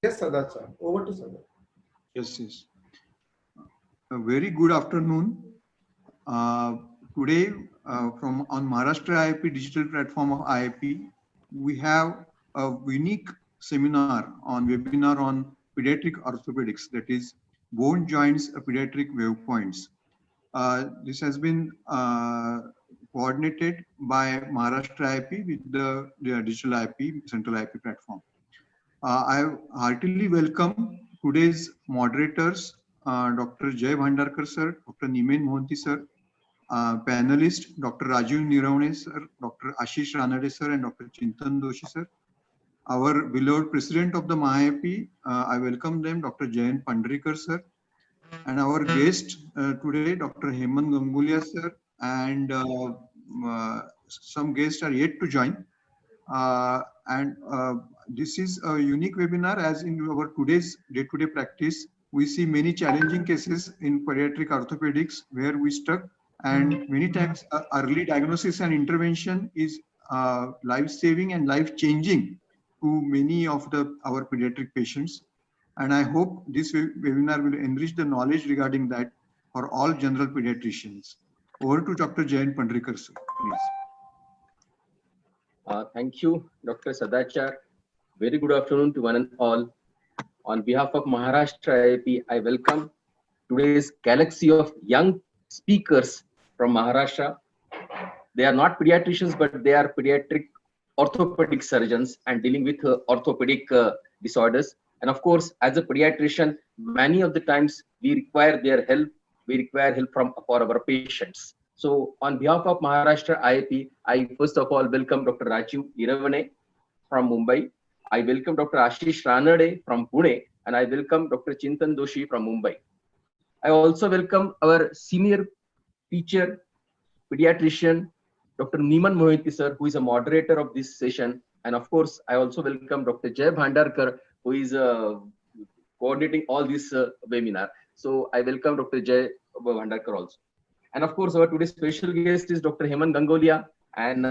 Yes, Sadachar. Over to Sadachar. Yes, yes. A very good afternoon. Today, from on Maharashtra IIP digital platform of IIP, we have a unique seminar on webinar on pediatric orthopedics, that is bone joints pediatric wave points. This has been coordinated by Maharashtra IIP with the digital IIP, central IIP platform. I heartily welcome today's moderators, Dr. Jay Bhandarkar sir, Dr. Nimen Mohanty sir, panelist Dr. Rajiv Niravane sir, Dr. Ashish Ranade sir, and Dr. Chintan Doshi sir. Our beloved president of the MAHAP, I welcome them, Dr. Jayant Pandrikar sir, and our guest today, Dr. Hemant Gangulia sir, and some guests are yet to join. And this is a unique webinar, as in our today's day-to-day practice, we see many challenging cases in pediatric orthopedics where we stuck, and many times early diagnosis and intervention is life-saving and life-changing to many of our pediatric patients. And I hope this webinar will enrich the knowledge regarding that for all general pediatricians. Over to Dr. Jayant Pandrikar, sir, please. Thank you, Dr. Sadachar. Very good afternoon to one and all. On behalf of Maharashtra IIP, I welcome today's galaxy of young speakers from Maharashtra. They are not pediatricians, but they are pediatric orthopedic surgeons and dealing with orthopedic disorders. And of course, as a pediatrician, many of the times we require their help. We require help for our patients. So on behalf of Maharashtra IIP, I first of all welcome Dr. Rajiv Niravane from Mumbai. I welcome Dr. Ashish Ranade from Pune, and I welcome Dr. Chintan Doshi from Mumbai. I also welcome our senior teacher, pediatrician, Dr. Niman Mohanty sir, who is a moderator of this session. And of course, I also welcome Dr. Jay Bhandarkar, who is coordinating all this webinar. So I welcome Dr. Jay Bhandarkar also. And of course, our today's special guest is Dr. Hemant Gangulia, and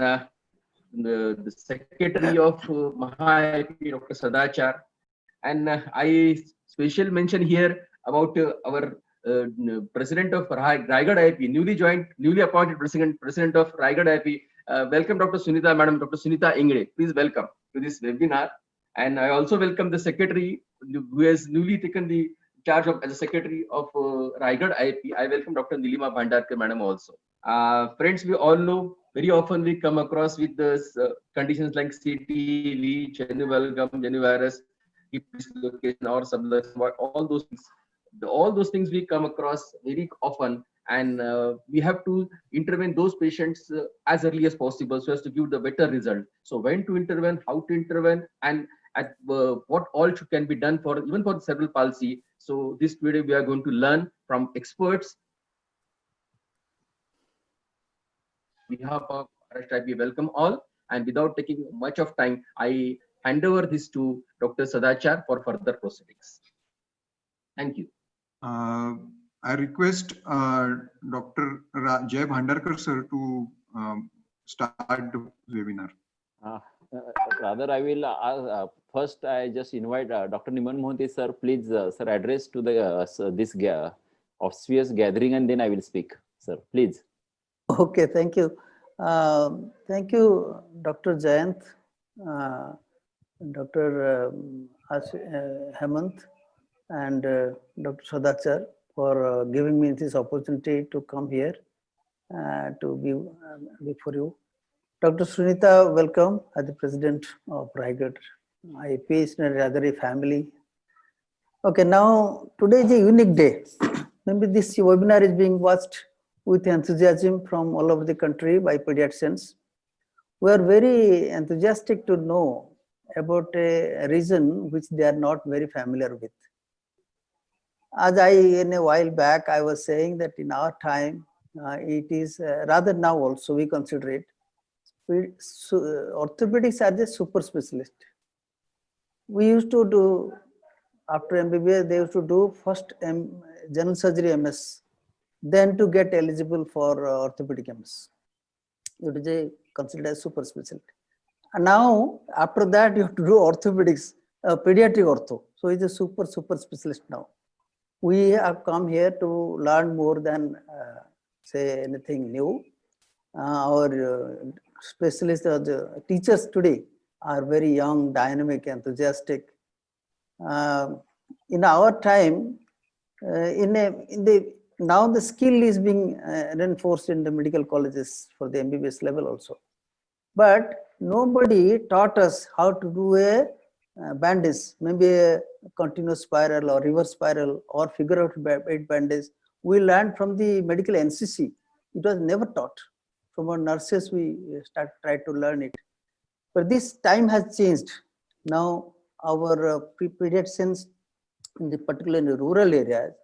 the secretary of MAHAIP, Dr. Sadachar. And I special mention here about our president of Raigad IIP, newly appointed president of Raigad IIP. Welcome, Dr. Sunita, Madam, Dr. Sunita Ingre. Please welcome to this webinar. And I also welcome the secretary who has newly taken the charge of as a secretary of Raigad IIP. I welcome Dr. Nilima Bhandarkar, Madam, also. Friends, we all know very often we come across with this conditions like CTV, Genuvalgum, Genuvirus, hip dislocation or subluxation, all those things we come across very often, and we have to intervene those patients as early as possible so as to give the better result. So when to intervene, how to intervene, and at what all can be done for even for cerebral palsy. So this video we are going to learn from experts. On behalf of Maharashtra, we welcome all, and without taking much of time, I hand over this to Dr. Sadachar for further proceedings. Thank you. I request Dr. Jay Bhandarkar sir to start the webinar. Rather, I will first. I just invite Dr. Niman Mohanty sir. Please, sir, address to the this auspicious gathering, and then I will speak, sir. Please. Okay, thank you. Thank you, Dr. Jayant, Dr. Hemant, and Dr. Sadachar for giving me this opportunity to come here to be before you. Dr. Sunita, welcome as the president of Raigad IIP. It's rather a family. Okay, now today is a unique day. Maybe this webinar is being watched with enthusiasm from all over the country by pediatricians. We are very enthusiastic to know about a region which they are not very familiar with. As in a while back, I was saying that in our time, it is rather now also we consider it, orthopedics as a super specialist. We used to do, after MBBS, they used to do first general surgery MS, then to get eligible for orthopedic MS. It is considered as super specialty. And now, after that, you have to do orthopedics pediatric ortho. So he's a super specialist now. We have come here to learn more than say anything new. Our specialists or the teachers today are very young, dynamic, enthusiastic. In our time, now the skill is being reinforced in the medical colleges for the MBBS level also. But nobody taught us how to do a bandage, maybe a continuous spiral or reverse spiral or figure out bandage. We learned from the medical NCC. It was never taught. From our nurses, we tried to learn it. But this time has changed. Now our pediatricians, in the particular in the rural areas,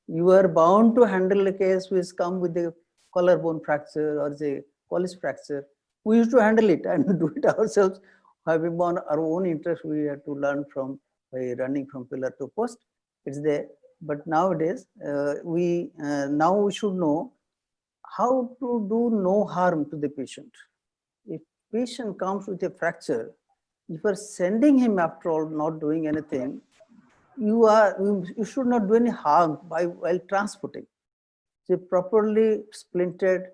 you are bound to handle a case which come with a collarbone fracture or the collis fracture. We used to handle it and do it ourselves. Having our own interest, we had to learn from by running from pillar to post. It's there. But nowadays, now we should know how to do no harm to the patient. If patient comes with a fracture, if you are sending him after all, not doing anything, you should not do any harm while transporting. So properly splintered.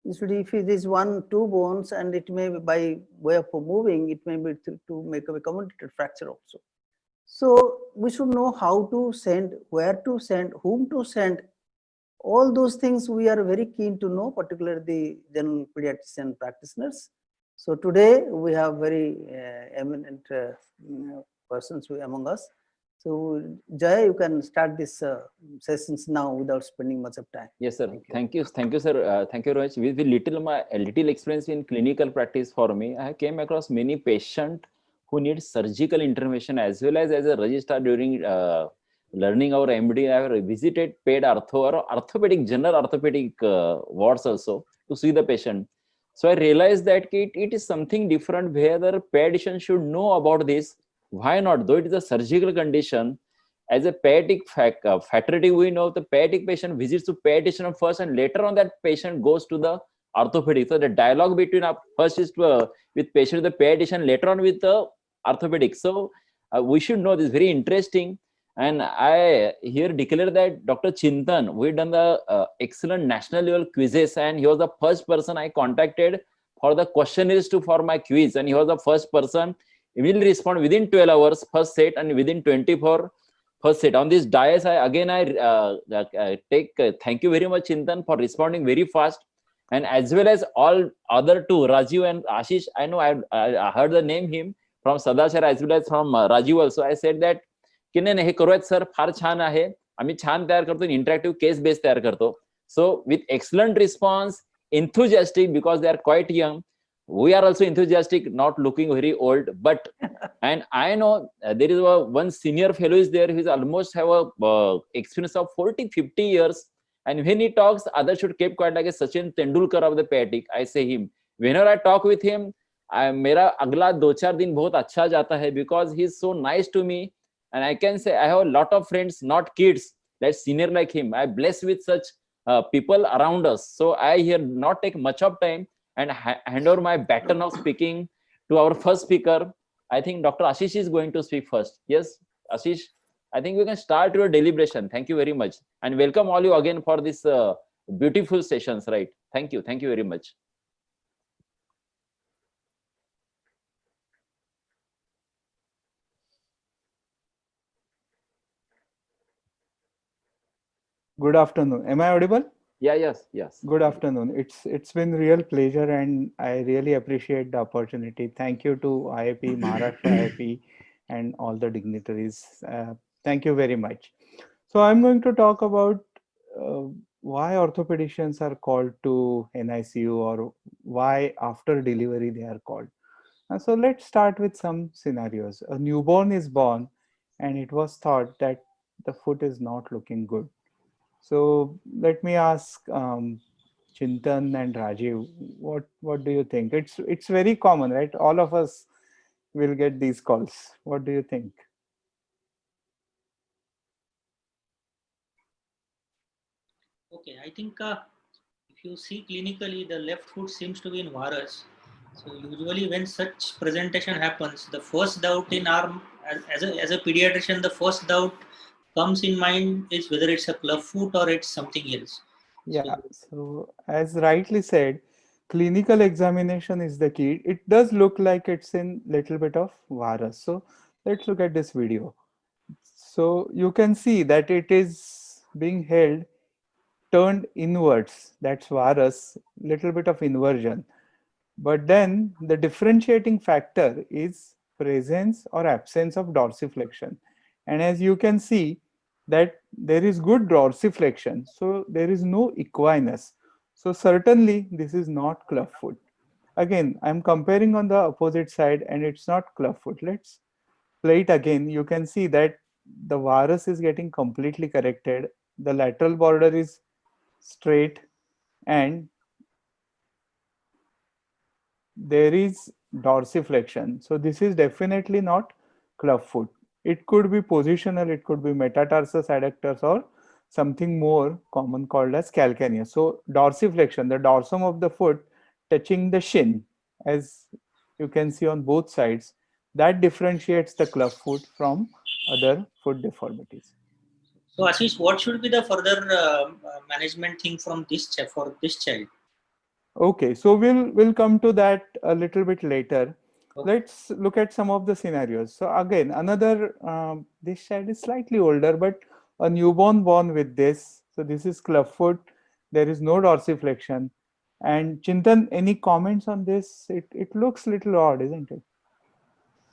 If it is 1-2 bones and it may be by way of moving, it may be to make a accommodated fracture also. So we should know how to send, where to send, whom to send. All those things we are very keen to know, particularly the general pediatrician practitioners. So today we have very eminent persons among us. So Jay, you can start this sessions now without spending much of time. Yes, sir. Thank you, sir. Thank you, Rohit. With little experience in clinical practice for me, I came across many patients who need surgical intervention as well as a registrar during learning our MD. I have visited paid ortho or orthopedic, general orthopedic wards also to see the patient. So I realized that it is something different where the pediatrician should know about this. Why not? Though it is a surgical condition, as a pediatric faculty, we know the pediatric patient visits to pediatrician first, and later on that patient goes to the orthopedic. So the dialogue between first is with patient, the pediatrician, later on with the orthopedic. So we should know this. Very interesting. And I here declare that Dr. Chintan, we done the excellent national level quizzes, and he was the first person I contacted for the questionnaires for my quiz, and he was the first person. He will respond within 12 hours first set and within 24 first set. On this dais, I take thank you very much, Chintan, for responding very fast, and as well as all other two, Rajiv and Ashish. I know I heard the name him from Sadachar as well as from Rajiv also. I said that की नाही हे करूयात sir, फार छान आहे, आम्ही छान तयार करतो, interactive case base तयार करतो. So with excellent response, enthusiastic because they are quite young. We are also enthusiastic, not looking very old, but and I know there is one senior fellow is there who is almost have a experience of 40-50 years, and when he talks, others should keep quiet, like a Sachin Tendulkar of the pediatric. I say him. Whenever I talk with him, मेरा अगला 2-4 दिन बहुत अच्छा जाता है because he is so nice to me, and I can say I have a lot of friends, not kids, that senior like him. I blessed with such people around us. So I here not take much of time and hand over my baton of speaking to our first speaker. I think Dr. Ashish is going to speak first. Yes, Ashish, I think we can start your deliberation. Thank you very much, and welcome all you again for this beautiful sessions. Right? Thank you very much. Good afternoon. Am I audible? Yeah, yes. Good afternoon. It's been real pleasure, and I really appreciate the opportunity. Thank you to IIP, Maharashtra IIP, and all the dignitaries. Thank you very much. So I'm going to talk about why orthopedicians are called to NICU, or why after delivery they are called. So let's start with some scenarios. A newborn is born, and it was thought that the foot is not looking good. So let me ask Chintan and Rajiv, what do you think? It's very common, right? All of us will get these calls. What do you think? Okay, I think if you see clinically, the left foot seems to be in varus. So usually when such presentation happens, the first doubt in our as a pediatrician, the first doubt comes in mind is whether it's a club foot or it's something else. Yeah, So, so as rightly said, clinical examination is the key. It does look like it's in little bit of virus. So let's look at this video. So you can see that it is being held turned inwards. That's varus, little bit of inversion. But then the differentiating factor is presence or absence of dorsiflexion. And as you can see that there is good dorsiflexion, so there is no equinus. So certainly this is not clubfoot. Again, I'm comparing on the opposite side and it's not clubfoot. Let's play it again. You can see that the varus is getting completely corrected. The lateral border is straight and there is dorsiflexion. So this is definitely not clubfoot. It could be positional, it could be metatarsus adductors or something more common called as calcaneus. So dorsiflexion, the dorsum of the foot touching the shin, as you can see on both sides, that differentiates the clubfoot from other foot deformities. so Ashish, what should be the further management thing from for this child? Okay, so we'll come to that a little bit later. Okay. Let's look at some of the scenarios. So again, another this child is slightly older, but a newborn born with this. So this is clubfoot. There is no dorsiflexion. And Chintan, any comments on this? It looks little odd, isn't it?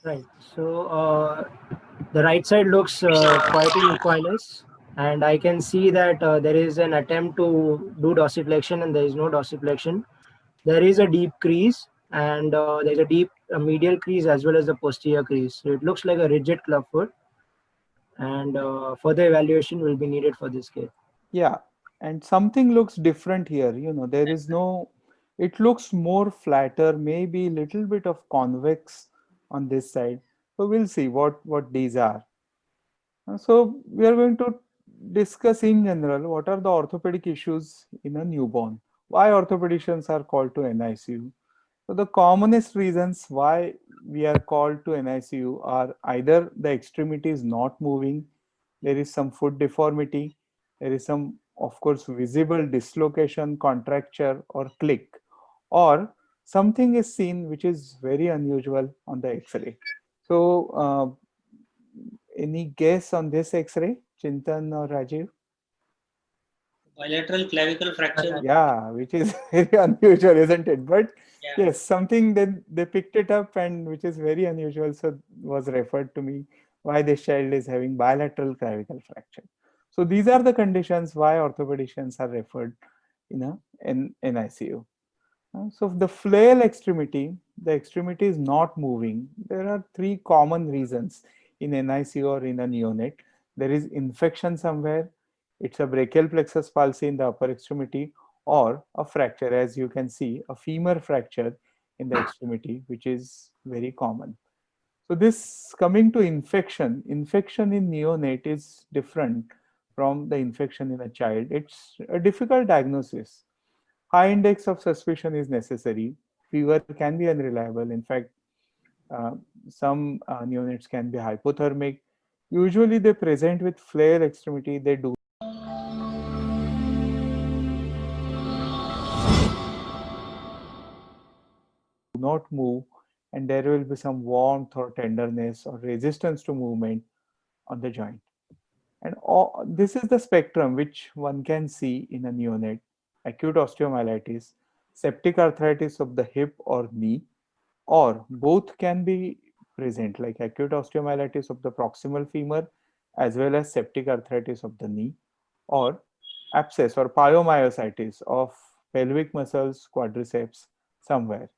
Right. So the right side looks quite in equinus, and I can see that there is an attempt to do dorsiflexion, and there is no dorsiflexion. There is a deep crease, and there is a deep medial crease as well as the posterior crease. So it looks like a rigid clubfoot, and further evaluation will be needed for this case. Yeah, and something looks different here. There is no, it looks more flatter, maybe little bit of convex on this side. So we'll see what these are. So we are going to discuss in general what are the orthopedic issues in a newborn. Why orthopedicians are called to NICU. So the commonest reasons why we are called to NICU are either the extremity is not moving, there is some foot deformity, there is some, of course, visible dislocation, contracture, or click, or something is seen which is very unusual on the X-ray. So, any guess on this X-ray, Chintan or Rajiv? Bilateral clavicle fracture. Yeah, which is very unusual, isn't it? But Yeah. yes, something that they picked it up and which is very unusual. So was referred to me why this child is having bilateral clavicle fracture. So these are the conditions why orthopedicians are referred in NICU. So the flail extremity, the extremity is not moving. There are three common reasons in NICU or in a neonate. There is infection somewhere, it's a brachial plexus palsy in the upper extremity, or a fracture, as you can see, a femur fracture in the extremity, which is very common. So this coming to infection in neonate is different from the infection in a child. It's a difficult diagnosis. High index of suspicion is necessary. Fever can be unreliable. In fact, uh, some neonates can be hypothermic. Usually they present with flail extremity. They do not move, and there will be some warmth or tenderness or resistance to movement on the joint. And this is the spectrum which one can see in a neonate: acute osteomyelitis, septic arthritis of the hip or knee, or both can be present, like acute osteomyelitis of the proximal femur as well as septic arthritis of the knee, or abscess or pyomyositis of pelvic muscles, quadriceps somewhere.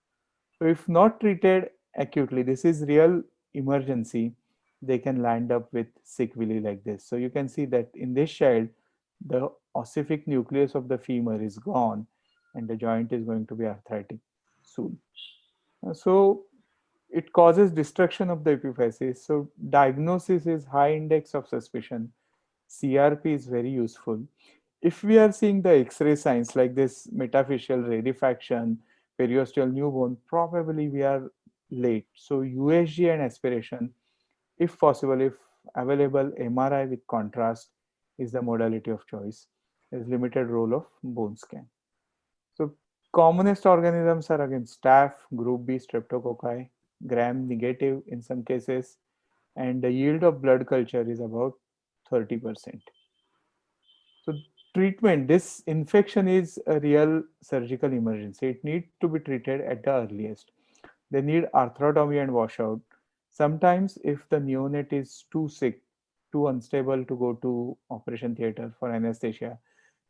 So if not treated acutely, this is real emergency, they can land up with sequelae like this. So you can see that in this child, the ossific nucleus of the femur is gone and the joint is going to be arthritic soon. So it causes destruction of the epiphysis. So diagnosis is high index of suspicion. CRP is very useful. If we are seeing the X-ray signs like this metaphyseal rarefaction, periosteal newborn, probably we are late. So USG and aspiration if possible, if available, MRI with contrast is the modality of choice. There is limited role of bone scan. So commonest organisms are again staph, group B streptococci, gram negative in some cases, and the yield of blood culture is about 30%. So treatment, this infection is a real surgical emergency. It needs to be treated at the earliest. They need arthrotomy and washout. Sometimes if the neonate is too sick, too unstable to go to operation theater for anesthesia,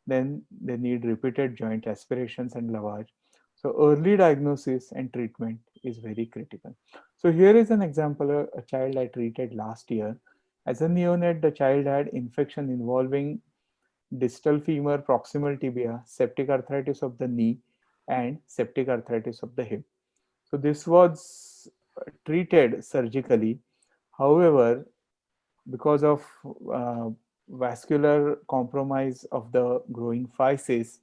then they need repeated joint aspirations and lavage. So early diagnosis and treatment is very critical. So here is an example, a child I treated last year. As a neonate, the child had infection involving distal femur, proximal tibia, septic arthritis of the knee, and septic arthritis of the hip. So this was treated surgically. However, because of uh, vascular compromise of the growing physis,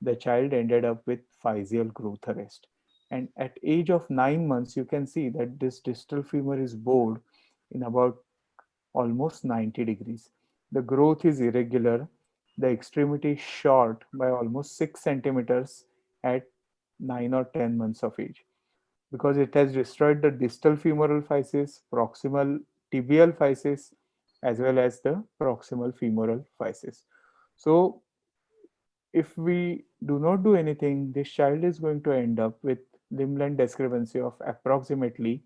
the child ended up with physial growth arrest. And at age of 9 months, you can see that this distal femur is bowed in about almost 90 degrees. The growth is irregular. The extremity is short by almost 6 centimeters at 9 or 10 months of age because it has destroyed the distal femoral physis, proximal tibial physis, as well as the proximal femoral physis. So, if we do not do anything, this child is going to end up with limb length discrepancy of approximately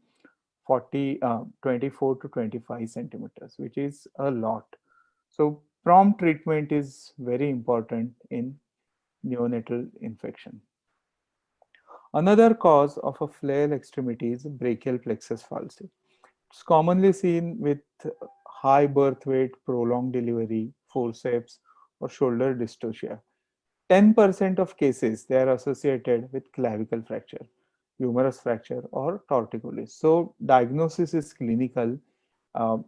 24 to 25 centimeters, which is a lot. So, prompt treatment is very important in neonatal infection. Another cause of a flail extremity is brachial plexus palsy. It's commonly seen with high birth weight, prolonged delivery, forceps, or shoulder dystocia. 10% of cases they are associated with clavicle fracture, humerus fracture, or torticollis. So diagnosis is clinical.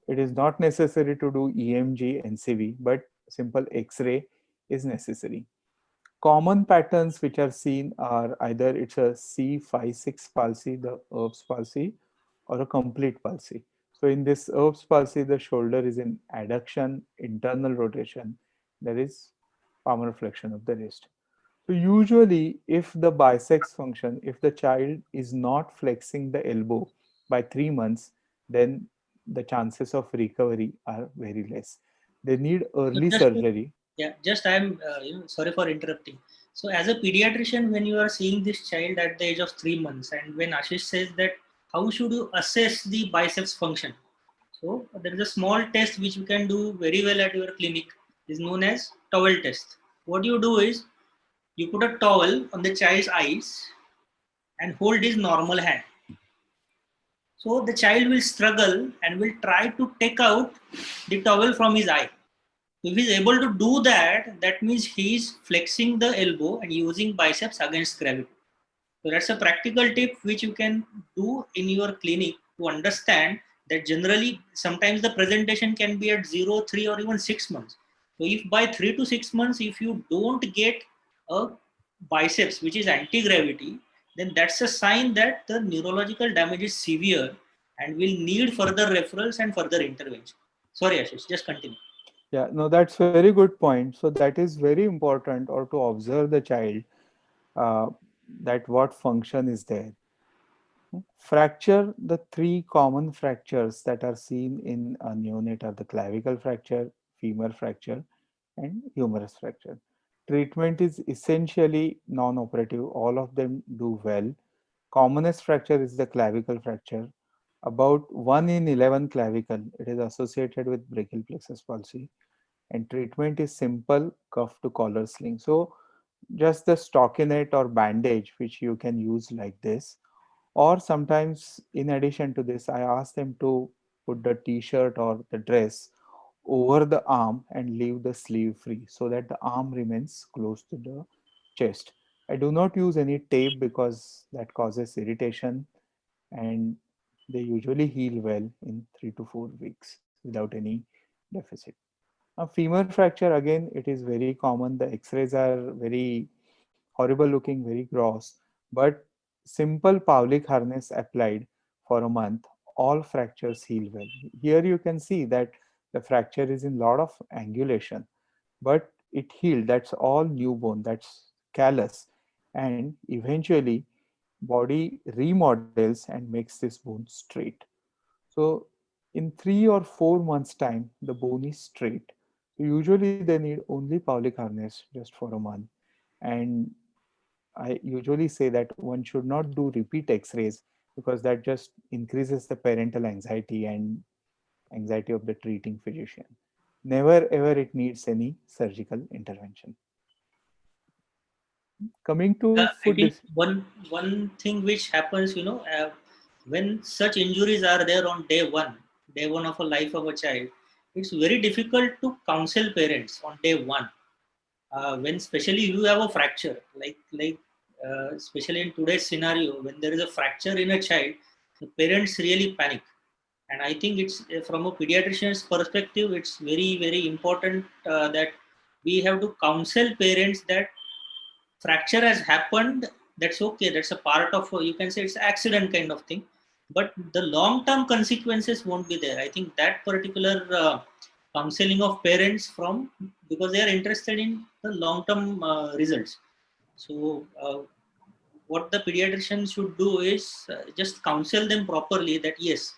It is not necessary to do EMG, NCV, but simple X-ray is necessary. Common patterns which are seen are either it's a C5-6 palsy, the Erb's palsy, or a complete palsy. So in this Erb's palsy, the shoulder is in adduction, internal rotation. There is palmar flexion of the wrist. So usually, if the biceps function, if the child is not flexing the elbow by 3 months, then the chances of recovery are very less. They need So early just to, surgery. yeah, just I'm sorry for interrupting. So as a pediatrician, when you are seeing this child at the age of 3 months, and when Ashish says that how should you assess the biceps function? So there is a small test which you can do very well at your clinic. Is known as towel test. What you do is you put a towel on the child's eyes and hold his normal hand. So the child will struggle and will try to take out the towel from his eye. If he's able to do that, that means he's flexing the elbow and using biceps against gravity. So that's a practical tip which you can do in your clinic to understand that generally sometimes the presentation can be at 0, 3 or even 6 months. So if by 3 to 6 months, if you don't get a biceps which is anti-gravity, then that's a sign that the neurological damage is severe and will need further referrals and further intervention. Sorry, Ashish, just continue. Yeah, no, that's very good point. So that is very important, or to observe the child uh, that what function is there. Fracture, the three common fractures that are seen in a neonate are the clavicle fracture, femur fracture, and humerus fracture. Treatment is essentially non-operative. All of them do well. Commonest fracture is the clavicle fracture. About 1 in 11 clavicle, it is associated with brachial plexus palsy. And treatment is simple cuff to collar sling. So just the stockinette or bandage, which you can use like this, or sometimes in addition to this, I ask them to put the t-shirt or the dress over the arm and leave the sleeve free so that the arm remains close to the chest. I do not use any tape because that causes irritation, and they usually heal well in 3 to 4 weeks without any deficit. A femur fracture, again, it is very common. The x-rays are very horrible looking, very gross, but simple Pavlik harness applied for a month, all fractures heal well. Here you can see that the fracture is in lot of angulation, but it healed. That's all new bone, that's callus. And eventually body remodels and makes this bone straight. So in 3 or 4 months time, the bone is straight. So usually they need only Paulich harness just for a month. And I usually say that one should not do repeat x-rays because that just increases the parental anxiety and anxiety of the treating physician. Never ever it needs any surgical intervention. Coming to I food think one thing which happens, when such injuries are there on day one of a life of a child, it's very difficult to counsel parents on day one. When especially you have a fracture, especially in today's scenario, when there is a fracture in a child, the parents really panic. And I think it's from a pediatrician's perspective, it's very important that we have to counsel parents that fracture has happened, that's okay, that's a part of you can say it's accident kind of thing, but the long term consequences won't be there. I think that particular counseling of parents from, because they are interested in the long term results. So what the pediatrician should do is just counsel them properly that yes,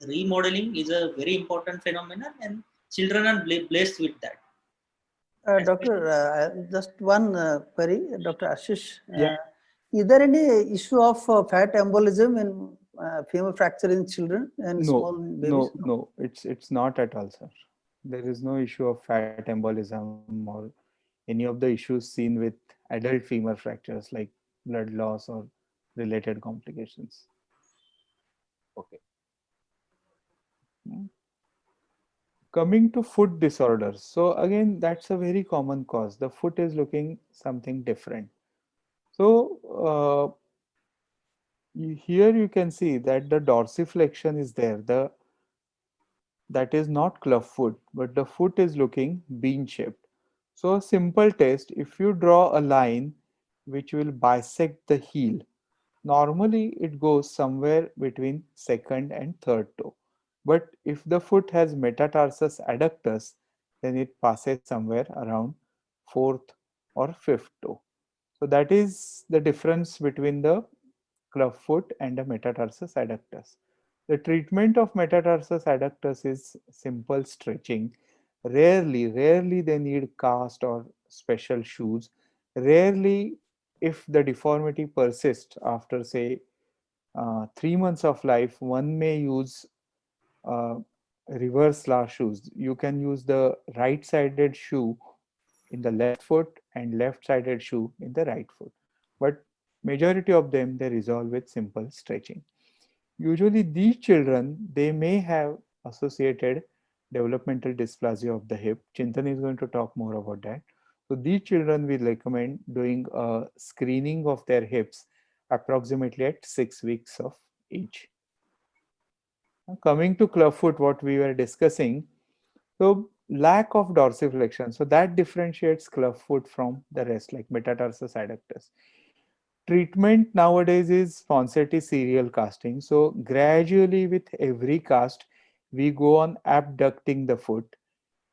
remodeling is a very important phenomenon and children are blessed with that. Doctor, just one query, Dr. Ashish. Yeah. Is there any issue of fat embolism in femur fracture in children and No, small babies? no, it's not at all, sir. There is no issue of fat embolism or any of the issues seen with adult femur fractures like blood loss or related complications. Okay. Hmm. Coming to foot disorders. So again, that's a very common cause. The foot is looking something different. So here you can see that the dorsiflexion is there. That is not club foot, but the foot is looking bean shaped. So a simple test, if you draw a line which will bisect the heel, normally it goes somewhere between second and third toe. But if the foot has metatarsus adductus, then it passes somewhere around fourth or fifth toe. So that is the difference between the club foot and the metatarsus adductus. The treatment of metatarsus adductus is simple stretching. Rarely they need cast or special shoes. Rarely, if the deformity persists after say 3 months of life, one may use uh, reverse slash shoes. You can use the right-sided shoe in the left foot and left-sided shoe in the right foot. But majority of them, they resolve with simple stretching. Usually these children, they may have associated developmental dysplasia of the hip. Chintan is going to talk more about that. So these children, we recommend doing a screening of their hips approximately at 6 weeks of age. Coming to clubfoot, what we were discussing, so lack of dorsiflexion, so that differentiates clubfoot from the rest, like metatarsus adductus. Treatment nowadays is Ponseti serial casting. So gradually with every cast, we go on abducting the foot,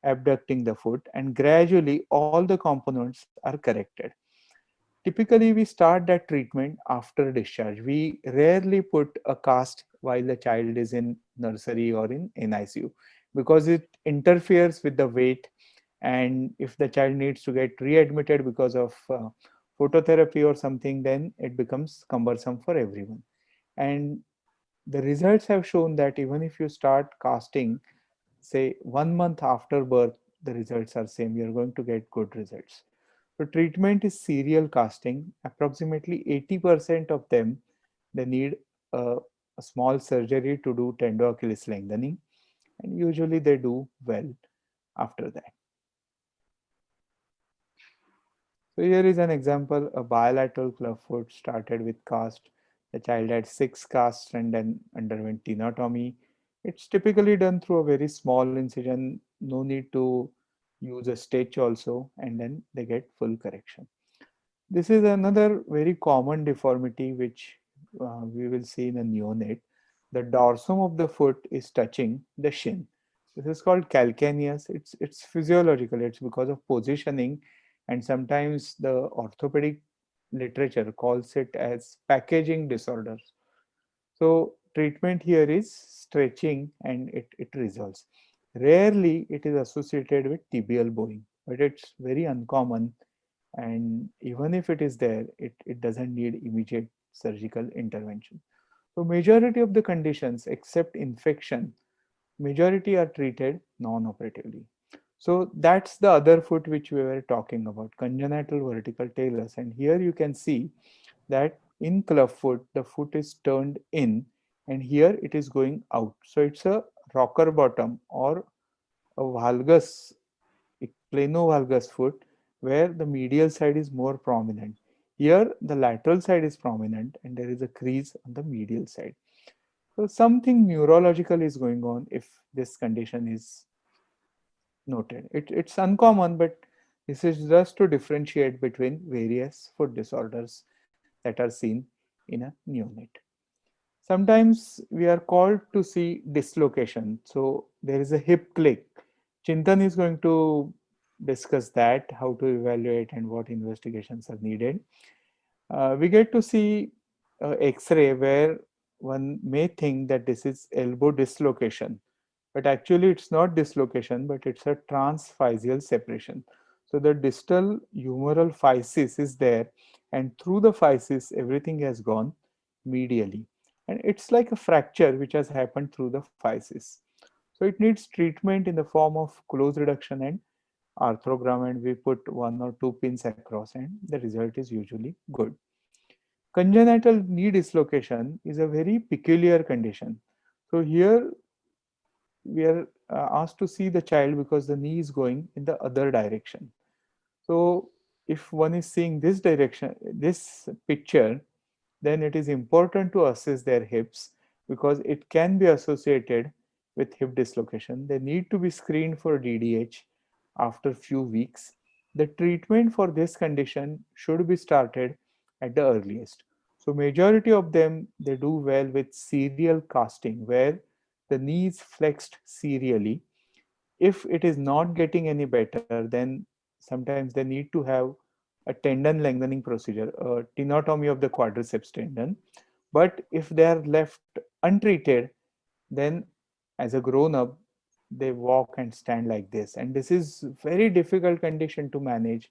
and gradually all the components are corrected. Typically, we start that treatment after discharge. We rarely put a cast while the child is in nursery or in NICU because it interferes with the weight. And if the child needs to get readmitted because of phototherapy or something, then it becomes cumbersome for everyone. And the results have shown that even if you start casting, say 1 month after birth, the results are same. You're going to get good results. So treatment is serial casting. Approximately 80% of them, they need a, a small surgery to do tendo Achilles lengthening, and usually they do well after that. So here is an example, a bilateral clubfoot started with cast. The child had 6 casts and then underwent tenotomy. It's typically done through a very small incision, no need to use a stitch also, and then they get full correction. This is another very common deformity which we will see in a neonate. The dorsum of the foot is touching the shin. This is called calcaneus. It's physiological. It's because of positioning, and sometimes the orthopedic literature calls it as packaging disorders. So treatment here is stretching and it resolves. Rarely it is associated with tibial bowing, but it's very uncommon. And even if it is there, it doesn't need immediate surgical intervention. So majority of the conditions except infection, majority are treated non-operatively. So that's the other foot which we were talking about, congenital vertical talus. And here you can see that in clubfoot, the foot is turned in and here it is going out. So it's a rocker bottom or a valgus, a plano-valgus foot where the medial side is more prominent. Here the lateral side is prominent and there is a crease on the medial side. So something neurological is going on if this condition is noted. It's uncommon, but this is just to differentiate between various foot disorders that are seen in a neonate. Sometimes we are called to see dislocation. So there is a hip click. Chintan is going to discuss that, how to evaluate and what investigations are needed. We get to see X-ray where one may think that this is elbow dislocation, but actually it's not dislocation, but it's a transphysial separation. So the distal humeral physis is there, and through the physis, everything has gone medially. And it's like a fracture which has happened through the physis. So it needs treatment in the form of close reduction and arthrogram, and we put 1 or 2 pins across, and the result is usually good. Congenital knee dislocation is a very peculiar condition. So here we are asked to see the child because the knee is going in the other direction. So if one is seeing this direction, this picture, then it is important to assess their hips because it can be associated with hip dislocation. They need to be screened for DDH after few weeks. The treatment for this condition should be started at the earliest. So majority of them, they do well with serial casting where the knee is flexed serially. If it is not getting any better, then sometimes they need to have a tendon lengthening procedure, a tenotomy of the quadriceps tendon. But if they are left untreated, then as a grown up, they walk and stand like this. And this is very difficult condition to manage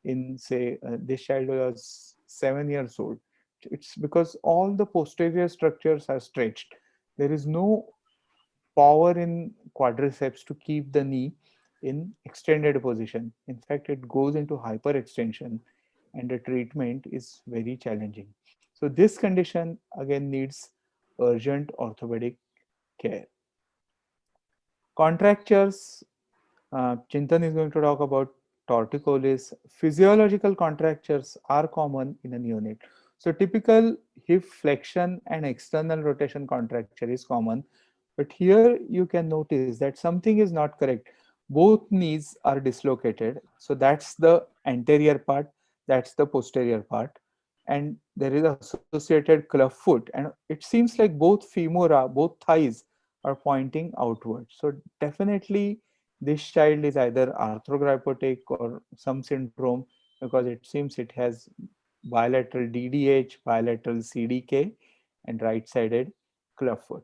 in, say, this child was 7 years old. It's because all the posterior structures are stretched. There is no power in quadriceps to keep the knee in extended position. In fact, it goes into hyperextension and the treatment is very challenging. So this condition again needs urgent orthopedic care. Contractures, Chintan is going to talk about torticollis. Physiological contractures are common in a neonate. So typical hip flexion and external rotation contracture is common. But here you can notice that something is not correct. Both knees are dislocated. So that's the anterior part, that's the posterior part. And there is associated club foot. And it seems like both femora, both thighs are pointing outward. So definitely this child is either arthrogrypotic or some syndrome because it seems it has bilateral DDH, bilateral CDK, and right-sided clubfoot.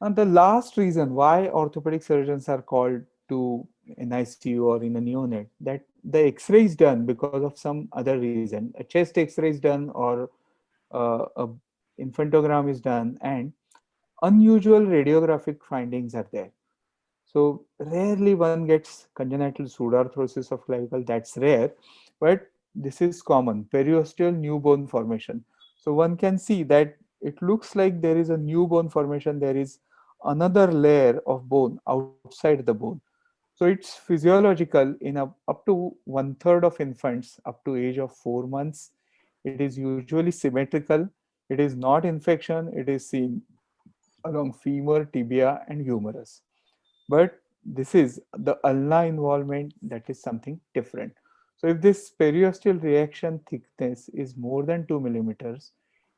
And the last reason why orthopedic surgeons are called to an ICU or in a neonate, that the X-ray is done because of some other reason. A chest X-ray is done or a infantogram is done, and unusual radiographic findings are there. So rarely one gets congenital pseudoarthrosis of clavicle, that's rare, but this is common, periosteal new bone formation. So one can see that it looks like there is a new bone formation, there is another layer of bone outside the bone. So it's physiological in up to 1/3 of infants up to age of 4 months. It is usually symmetrical. It is not infection. It is seen along femur, tibia, and humerus. But this is the ulna involvement, that is something different. So if this periosteal reaction thickness is more than 2 millimeters,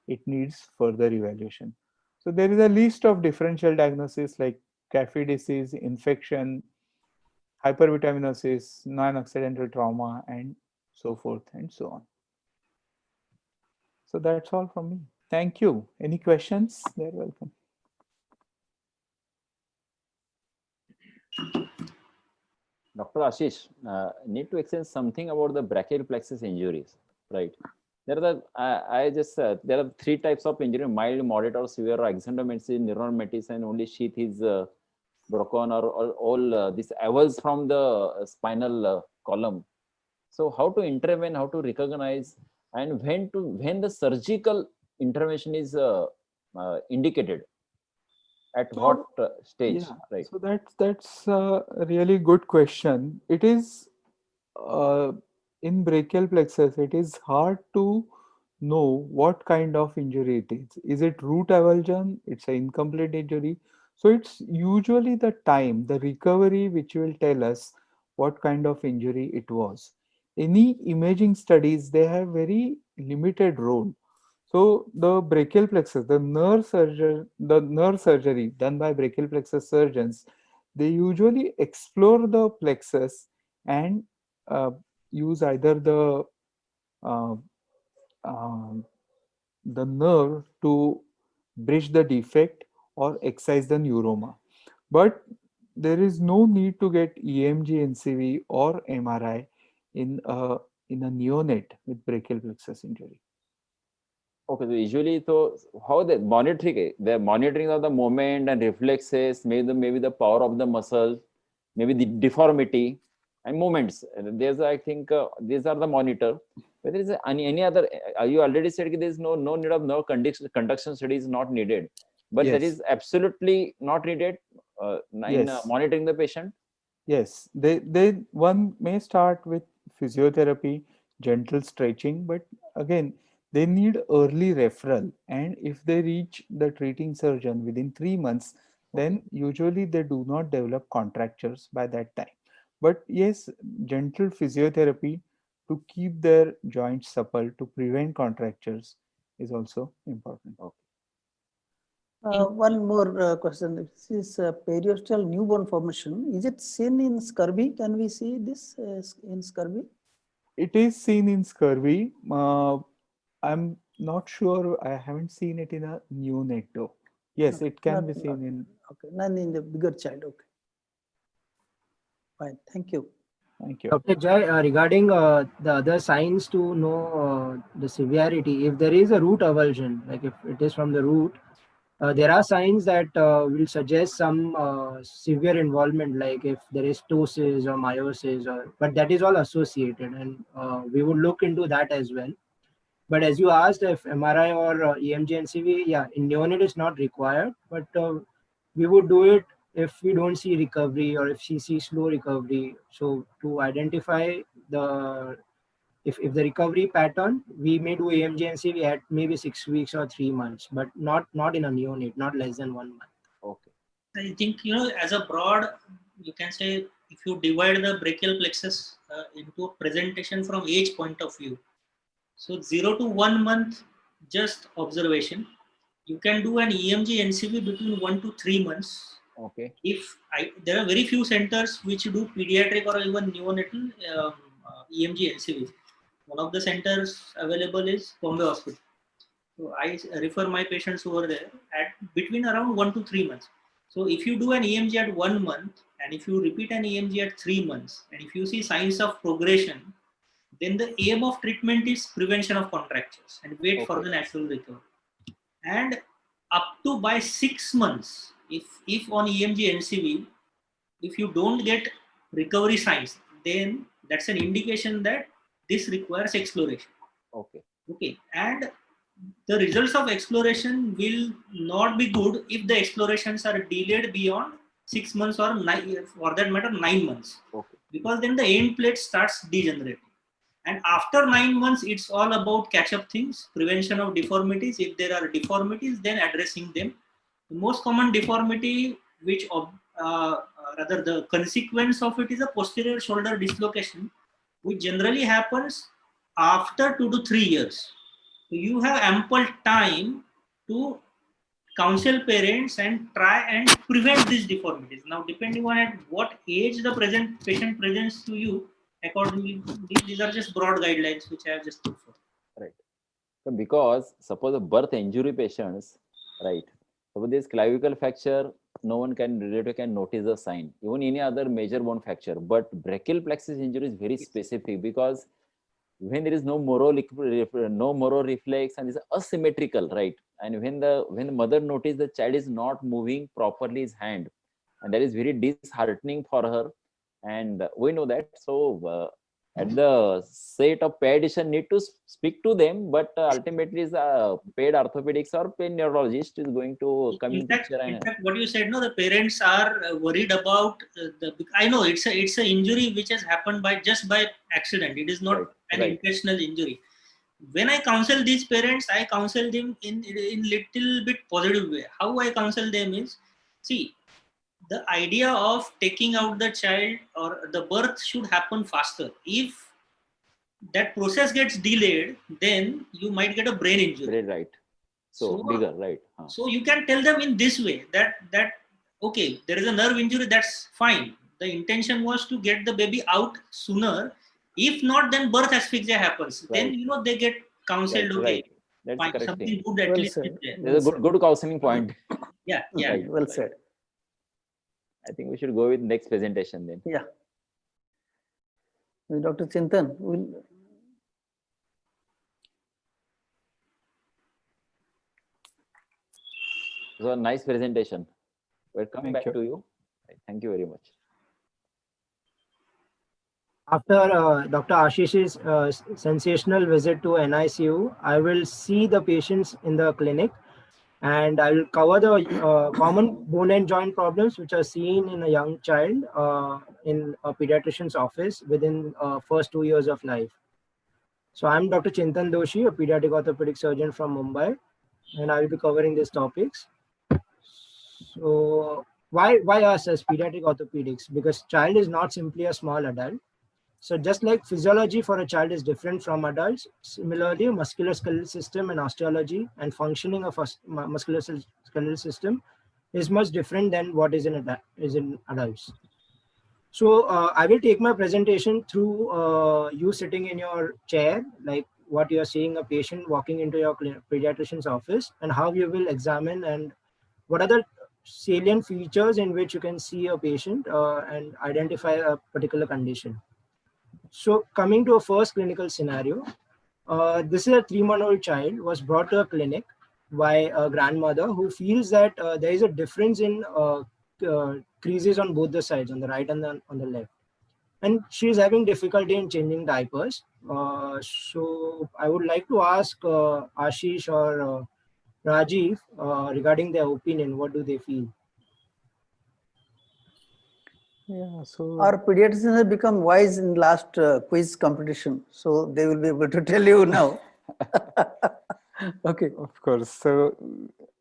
it needs further evaluation. So there is a list of differential diagnoses like CAFE disease, infection, hypervitaminosis, non-accidental trauma, and so forth and so on. So that's all from me. Thank you. Any questions? They're welcome. Dr. Ashish, need to explain something about the brachial plexus injuries, right? There are there are three types of injury: mild, moderate, or severe. Exendomesis, neurometis, and only sheath is broken, or all this avulse from the spinal column. So, how to intervene, how to recognize, and when the surgical intervention is indicated, at So, what stage, Yeah, right? so that's a really good question. It is in brachial plexus, it is hard to know what kind of injury it is. Is it root avulsion? It's an incomplete injury. So it's usually the time, the recovery, which will tell us what kind of injury it was. Any imaging studies, they have very limited role. So the brachial plexus, the nerve surgery done by brachial plexus surgeons, they usually explore the plexus and uh, use either uh, um, the nerve to bridge the defect or excise the neuroma. But there is no need to get EMG, NCV, or MRI in a neonate with brachial plexus injury. Okay, so usually, so how the monitoring of the movement and reflexes, maybe the power of the muscle, maybe the deformity and movements. And there's, I think, these are the monitor. Whether is any other, you already said that there is no need of no conduction study is not needed, but that Yes. is absolutely not needed in Yes. monitoring the patient. Yes, one may start with physiotherapy, gentle stretching, but again, they need early referral. And if they reach the treating surgeon within 3 months, Okay. then usually they do not develop contractures by that time. But yes, gentle physiotherapy to keep their joints supple to prevent contractures is also important. Okay. One more question. This is periosteal newborn formation. Is it seen in scurvy? Can we see this in scurvy? It is seen in scurvy. I'm not sure. I haven't seen it in a neonate though. Yes, Okay, it can not, be seen in. okay, none in the bigger child. Okay, fine. Thank you. Thank you. Dr. Jai, regarding the other signs to know the severity, if there is a root avulsion, like if it is from the root, there are signs that will suggest some severe involvement, like if there is ptosis or meiosis, but that is all associated, and we would look into that as well. But as you asked, if MRI or EMG NCV, yeah, in neonate is not required, but we would do it if we don't see recovery or if she sees slow recovery. So to identify the if the recovery pattern, we may do EMG NCV at maybe 6 weeks or 3 months, but not in a neonate, not less than 1 month. Okay. I think, as a broad, you can say, if you divide the brachial plexus into a presentation from age point of view. So 0 to 1 month, just observation. You can do an EMG NCV between 1 to 3 months. Okay. There are very few centers which do pediatric or even neonatal EMG NCV. One of the centers available is Bombay Hospital. So I refer my patients over there at between around 1 to 3 months. So if you do an EMG at 1 month and if you repeat an EMG at 3 months and if you see signs of progression, then the aim of treatment is prevention of contractures and wait for Okay. the natural recovery. And up to by 6 months, if on EMG NCV, if you don't get recovery signs, then that's an indication that this requires exploration. Okay. Okay, and the results of exploration will not be good if the explorations are delayed beyond 6 months or for that matter 9 months, Okay. because then the end plate starts degenerating. And after 9 months, it's all about catch-up things, prevention of deformities. If there are deformities, then addressing them. The most common deformity, which rather the consequence of it is a posterior shoulder dislocation, which generally happens after 2 to 3 years. So you have ample time to counsel parents and try and prevent these deformities. Now, depending on at what age the patient presents to you, accordingly, these are just broad guidelines which I have just put forward. Right. So because suppose a birth injury patients, right? Suppose this clavicle fracture, no one can relative can notice the sign, even any other major bone fracture. But brachial plexus injury is very specific because when there is no moro reflex and it's asymmetrical, right? And when the mother notice the child is not moving properly his hand, and that is very disheartening for her, and we know that. So at the set of pediatrician need to speak to them, but ultimately is a paid orthopedics or paid neurologist is going to come in picture. In fact, what you said, no, the parents are worried about I know it's a injury which has happened by accident. It is not an intentional injury. When I counsel these parents, I counsel them in little bit positive way. How I counsel them is, see, the idea of taking out the child or the birth should happen faster. If that process gets delayed, then you might get a brain injury. Right. So bigger, right? So you can tell them in this way that okay, there is a nerve injury. That's fine. The intention was to get the baby out sooner. If not, then birth asphyxia happens. Right. Then they get counseled. Right, okay, right. That's fine, correct something thing. good at Well least. said. There's a good counseling point. Yeah. Right. Well said. I think we should go with next presentation then. Yeah. Dr. Chintan will. So nice presentation. We'll come Thank back you. to you. Thank you very much. After Dr. Ashish's sensational visit to NICU, I will see the patients in the clinic, and I will cover the common bone and joint problems which are seen in a young child in a pediatrician's office within first 2 years of life. So I'm Dr. Chintan Doshi, a pediatric orthopedic surgeon from Mumbai, and I will be covering these topics. So why us as pediatric orthopedics? Because child is not simply a small adult. So just like physiology for a child is different from adults, similarly musculoskeletal system and osteology and functioning of a musculoskeletal system is much different than what is in adults. So I will take my presentation through you sitting in your chair, like what you are seeing a patient walking into your pediatrician's office, and how you will examine and what are the salient features in which you can see a patient and identify a particular condition. So coming to a first clinical scenario, this is a 3-month-old child was brought to a clinic by a grandmother who feels that there is a difference in creases on both the sides, on the right and on the left. And she is having difficulty in changing diapers. So I would like to ask Ashish or Rajiv regarding their opinion. What do they feel? Yeah, so Our pediatricians have become wise in last quiz competition, so they will be able to tell you now. Okay. of course, so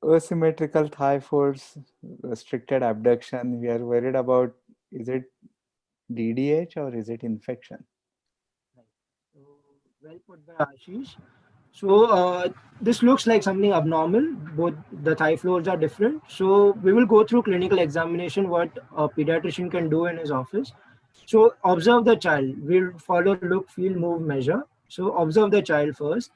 asymmetrical thigh folds, restricted abduction, we are worried about, is it DDH or is it infection? Well put by Ashish. So this looks like something abnormal. Both the thigh floors are different. So we will go through clinical examination, what a pediatrician can do in his office. So observe the child. We'll follow look, feel, move, measure. So observe the child first.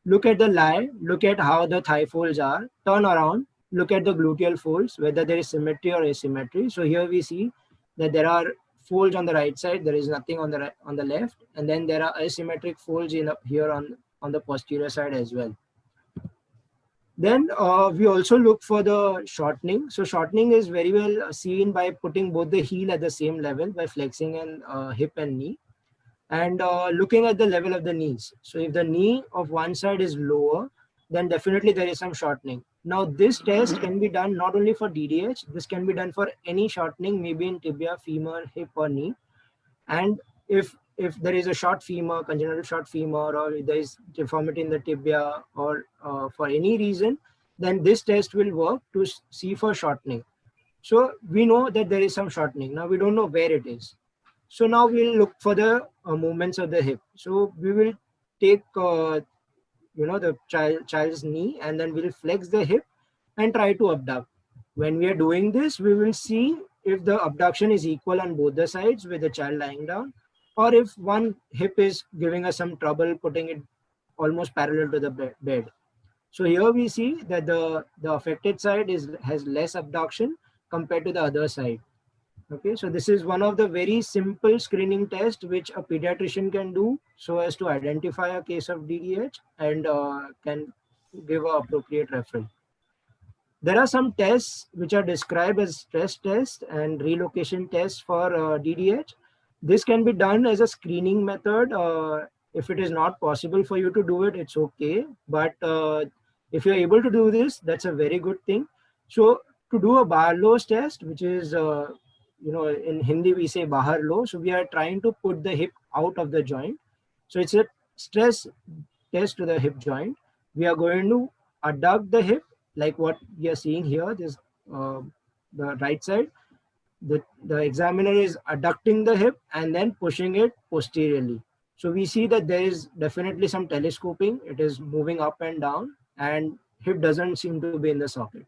Look at the lie. Look at how the thigh folds are. Turn around. Look at the gluteal folds, whether there is symmetry or asymmetry. So here we see that there are folds on the right side. There is nothing on the right, on the left, and then there are asymmetric folds in up here on the posterior side as well. Then we also look for the shortening. So shortening is very well seen by putting both the heel at the same level by flexing an hip and knee, and looking at the level of the knees. So if the knee of one side is lower, then definitely there is some shortening. Now this test can be done not only for DDH, this can be done for any shortening, maybe in tibia, femur, hip or knee. And if there is a short femur, congenital short femur, or if there is deformity in the tibia, or for any reason, then this test will work to see for shortening. So we know that there is some shortening. Now we don't know where it is. So now we'll look for the movements of the hip. So we will take the child's knee, and then we'll flex the hip and try to abduct. When we are doing this, we will see if the abduction is equal on both the sides with the child lying down, or if one hip is giving us some trouble, putting it almost parallel to the bed. So here we see that the affected side has less abduction compared to the other side. Okay, so this is one of the very simple screening tests which a pediatrician can do so as to identify a case of DDH and can give an appropriate referral. There are some tests which are described as stress tests and relocation tests for DDH. This can be done as a screening method. If it is not possible for you to do it, it's okay. But if you're able to do this, that's a very good thing. So to do a Barlow's test, which is, in Hindi we say Bahar Low. So we are trying to put the hip out of the joint. So it's a stress test to the hip joint. We are going to adduct the hip like what we are seeing here. This the right side. The examiner is adducting the hip and then pushing it posteriorly. So we see that there is definitely some telescoping. It is moving up and down, and hip doesn't seem to be in the socket.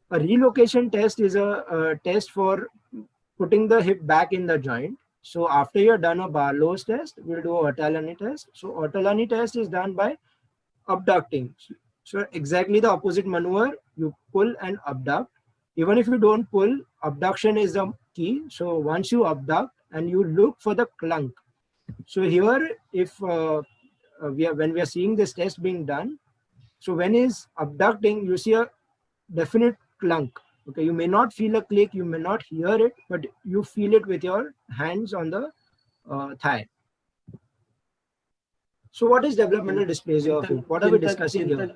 A relocation test is a test for putting the hip back in the joint. So after you're done a Barlow's test, we'll do a Ortolani test. So Ortolani test is done by abducting. So exactly the opposite maneuver, you pull and abduct. Even if you don't pull, abduction is the key. So once you abduct and you look for the clunk. So here, if when we are seeing this test being done, so when he's abducting, you see a definite clunk. Okay, you may not feel a click, you may not hear it, but you feel it with your hands on the thigh. So what is developmental dysplasia of hip? What are we discussing here?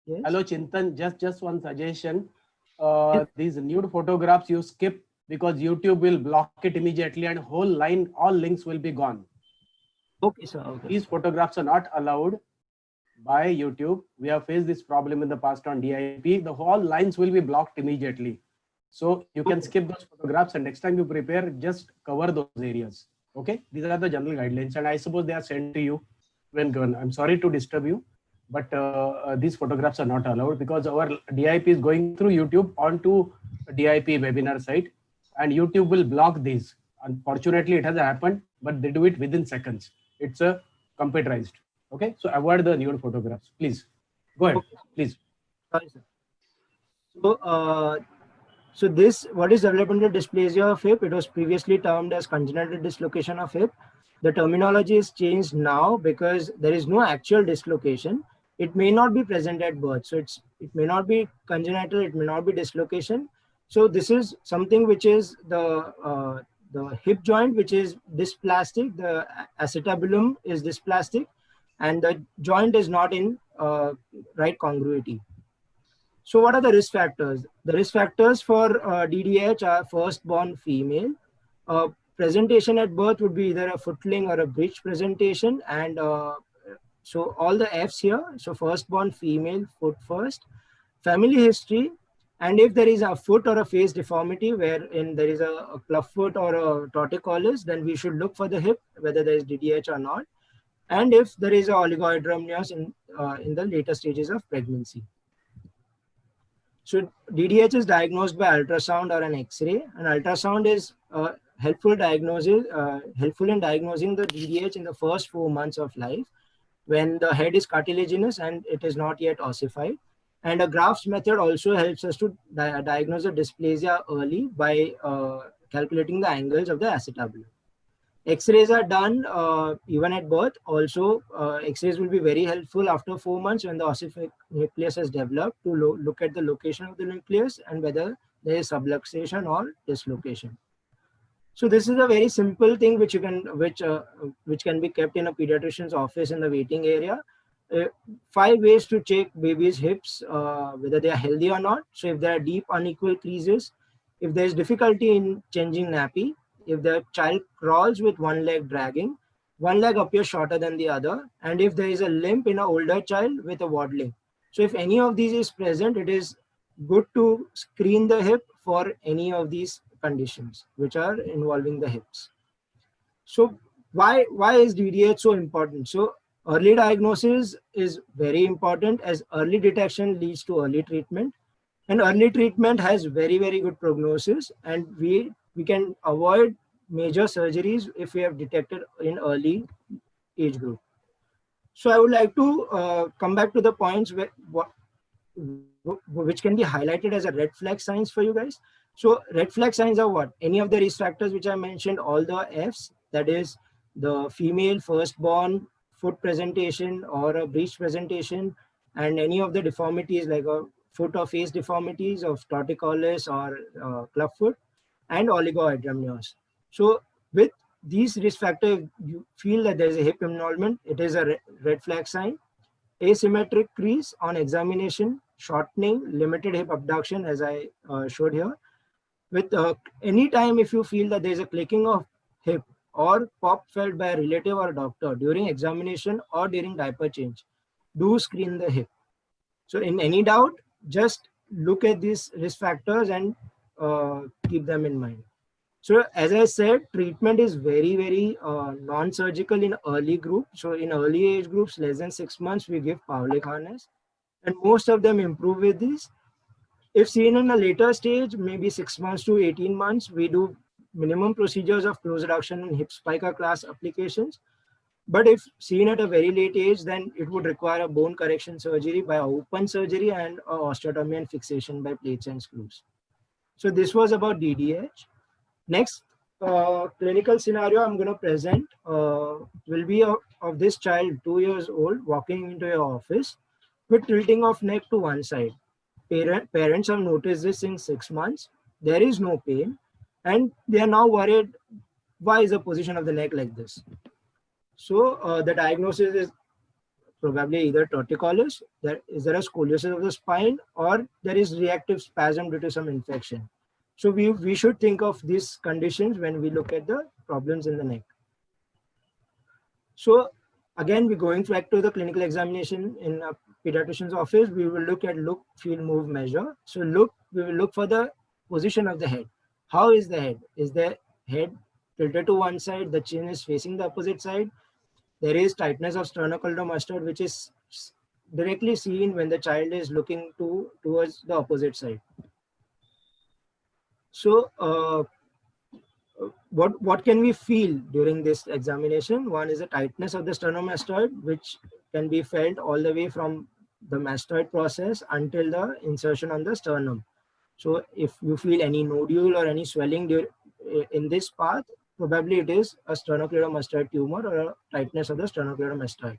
Yes? Hello, Chintan. Just one suggestion. These nude photographs you skip because YouTube will block it immediately and whole line, all links will be gone. Okay, sir. Okay. These photographs are not allowed by YouTube. We have faced this problem in the past on DIP. The whole lines will be blocked immediately. So you can skip those photographs, and next time you prepare, just cover those areas. Okay, these are the general guidelines, and I suppose they are sent to you when given. I'm sorry to disturb you, but these photographs are not allowed because our DIP is going through YouTube onto DIP webinar site, and YouTube will block these. Unfortunately, it has happened, but they do it within seconds. It's a computerized. Okay, so avoid the nude photographs, please. Go ahead, please. Sorry, sir. So, so this, what is developmental dysplasia of hip? It was previously termed as congenital dislocation of hip. The terminology is changed now because there is no actual dislocation. It may not be present at birth. So it may not be congenital, it may not be dislocation. So this is something which is the hip joint, which is dysplastic, the acetabulum is dysplastic, and the joint is not in right congruity. So what are the risk factors? The risk factors for DDH are firstborn female. Presentation at birth would be either a footling or a breech presentation, and so all the F's here. So firstborn female, foot first, family history, and if there is a foot or a face deformity wherein there is a clubfoot or a torticollis, then we should look for the hip, whether there is DDH or not, and if there is a oligohydramnios in the later stages of pregnancy. So DDH is diagnosed by ultrasound or an X-ray, and ultrasound is helpful in diagnosing the DDH in the first 4 months of life when the head is cartilaginous and it is not yet ossified. And a Graf's method also helps us to diagnose the dysplasia early by calculating the angles of the acetabulum. X-rays are done even at birth. Also, X-rays will be very helpful after 4 months when the ossific nucleus has developed to look at the location of the nucleus and whether there is subluxation or dislocation. So this is a very simple thing which can be kept in a pediatrician's office in the waiting area. 5 ways to check baby's hips, whether they are healthy or not. So if there are deep unequal creases, if there is difficulty in changing nappy, if the child crawls with one leg dragging, one leg appears shorter than the other, and if there is a limp in an older child with a waddling. So if any of these is present, it is good to screen the hip for any of these conditions which are involving the hips. So why is DDH so important? So Early diagnosis is very important as early detection leads to early treatment, and early treatment has very, very good prognosis, and we can avoid major surgeries if we have detected in early age group. So I would like to come back to the points which can be highlighted as a red flag signs for you guys. So red flag signs are what? Any of the risk factors which I mentioned, all the Fs, that is the female firstborn, foot presentation or a breech presentation, and any of the deformities like a foot or face deformities of torticollis or clubfoot, and oligohydramnios. So with these risk factors, you feel that there is a hip involvement, it is a red flag sign. Asymmetric crease on examination, shortening, limited hip abduction, as I showed here. With any time if you feel that there is a clicking of hip or pop felt by a relative or doctor during examination or during diaper change, do screen the hip. So in any doubt, just look at these risk factors and keep them in mind. So as I said, treatment is very, very non-surgical in early group. So in early age groups, less than 6 months, we give Paulik harness, and most of them improve with this. If seen in a later stage, maybe 6 months to 18 months, we do minimum procedures of close reduction and hip spica class applications. But if seen at a very late age, then it would require a bone correction surgery by open surgery and osteotomy and fixation by plates and screws. So this was about DDH. Next clinical scenario I'm going to present will be of this child, 2 years old, walking into your office with tilting of neck to one side. Parents have noticed this in 6 months. There is no pain, and they are now worried, why is the position of the neck like this? So the diagnosis is probably either torticollis, is there a scoliosis of the spine, or there is reactive spasm due to some infection. So we should think of these conditions when we look at the problems in the neck. So again, we're going back to the clinical examination in a pediatrician's office. We will look at look, feel, move, measure. So we will look for the position of the head. How is the head? Is the head tilted to one side? The chin is facing the opposite side? There is tightness of sternocleidomastoid, which is directly seen when the child is looking towards the opposite side. So what can we feel during this examination? One is the tightness of the sternomastoid, which can be felt all the way from the mastoid process until the insertion on the sternum. So if you feel any nodule or any swelling in this path, probably it is a sternocleidomastoid tumor or a tightness of the sternocleidomastoid.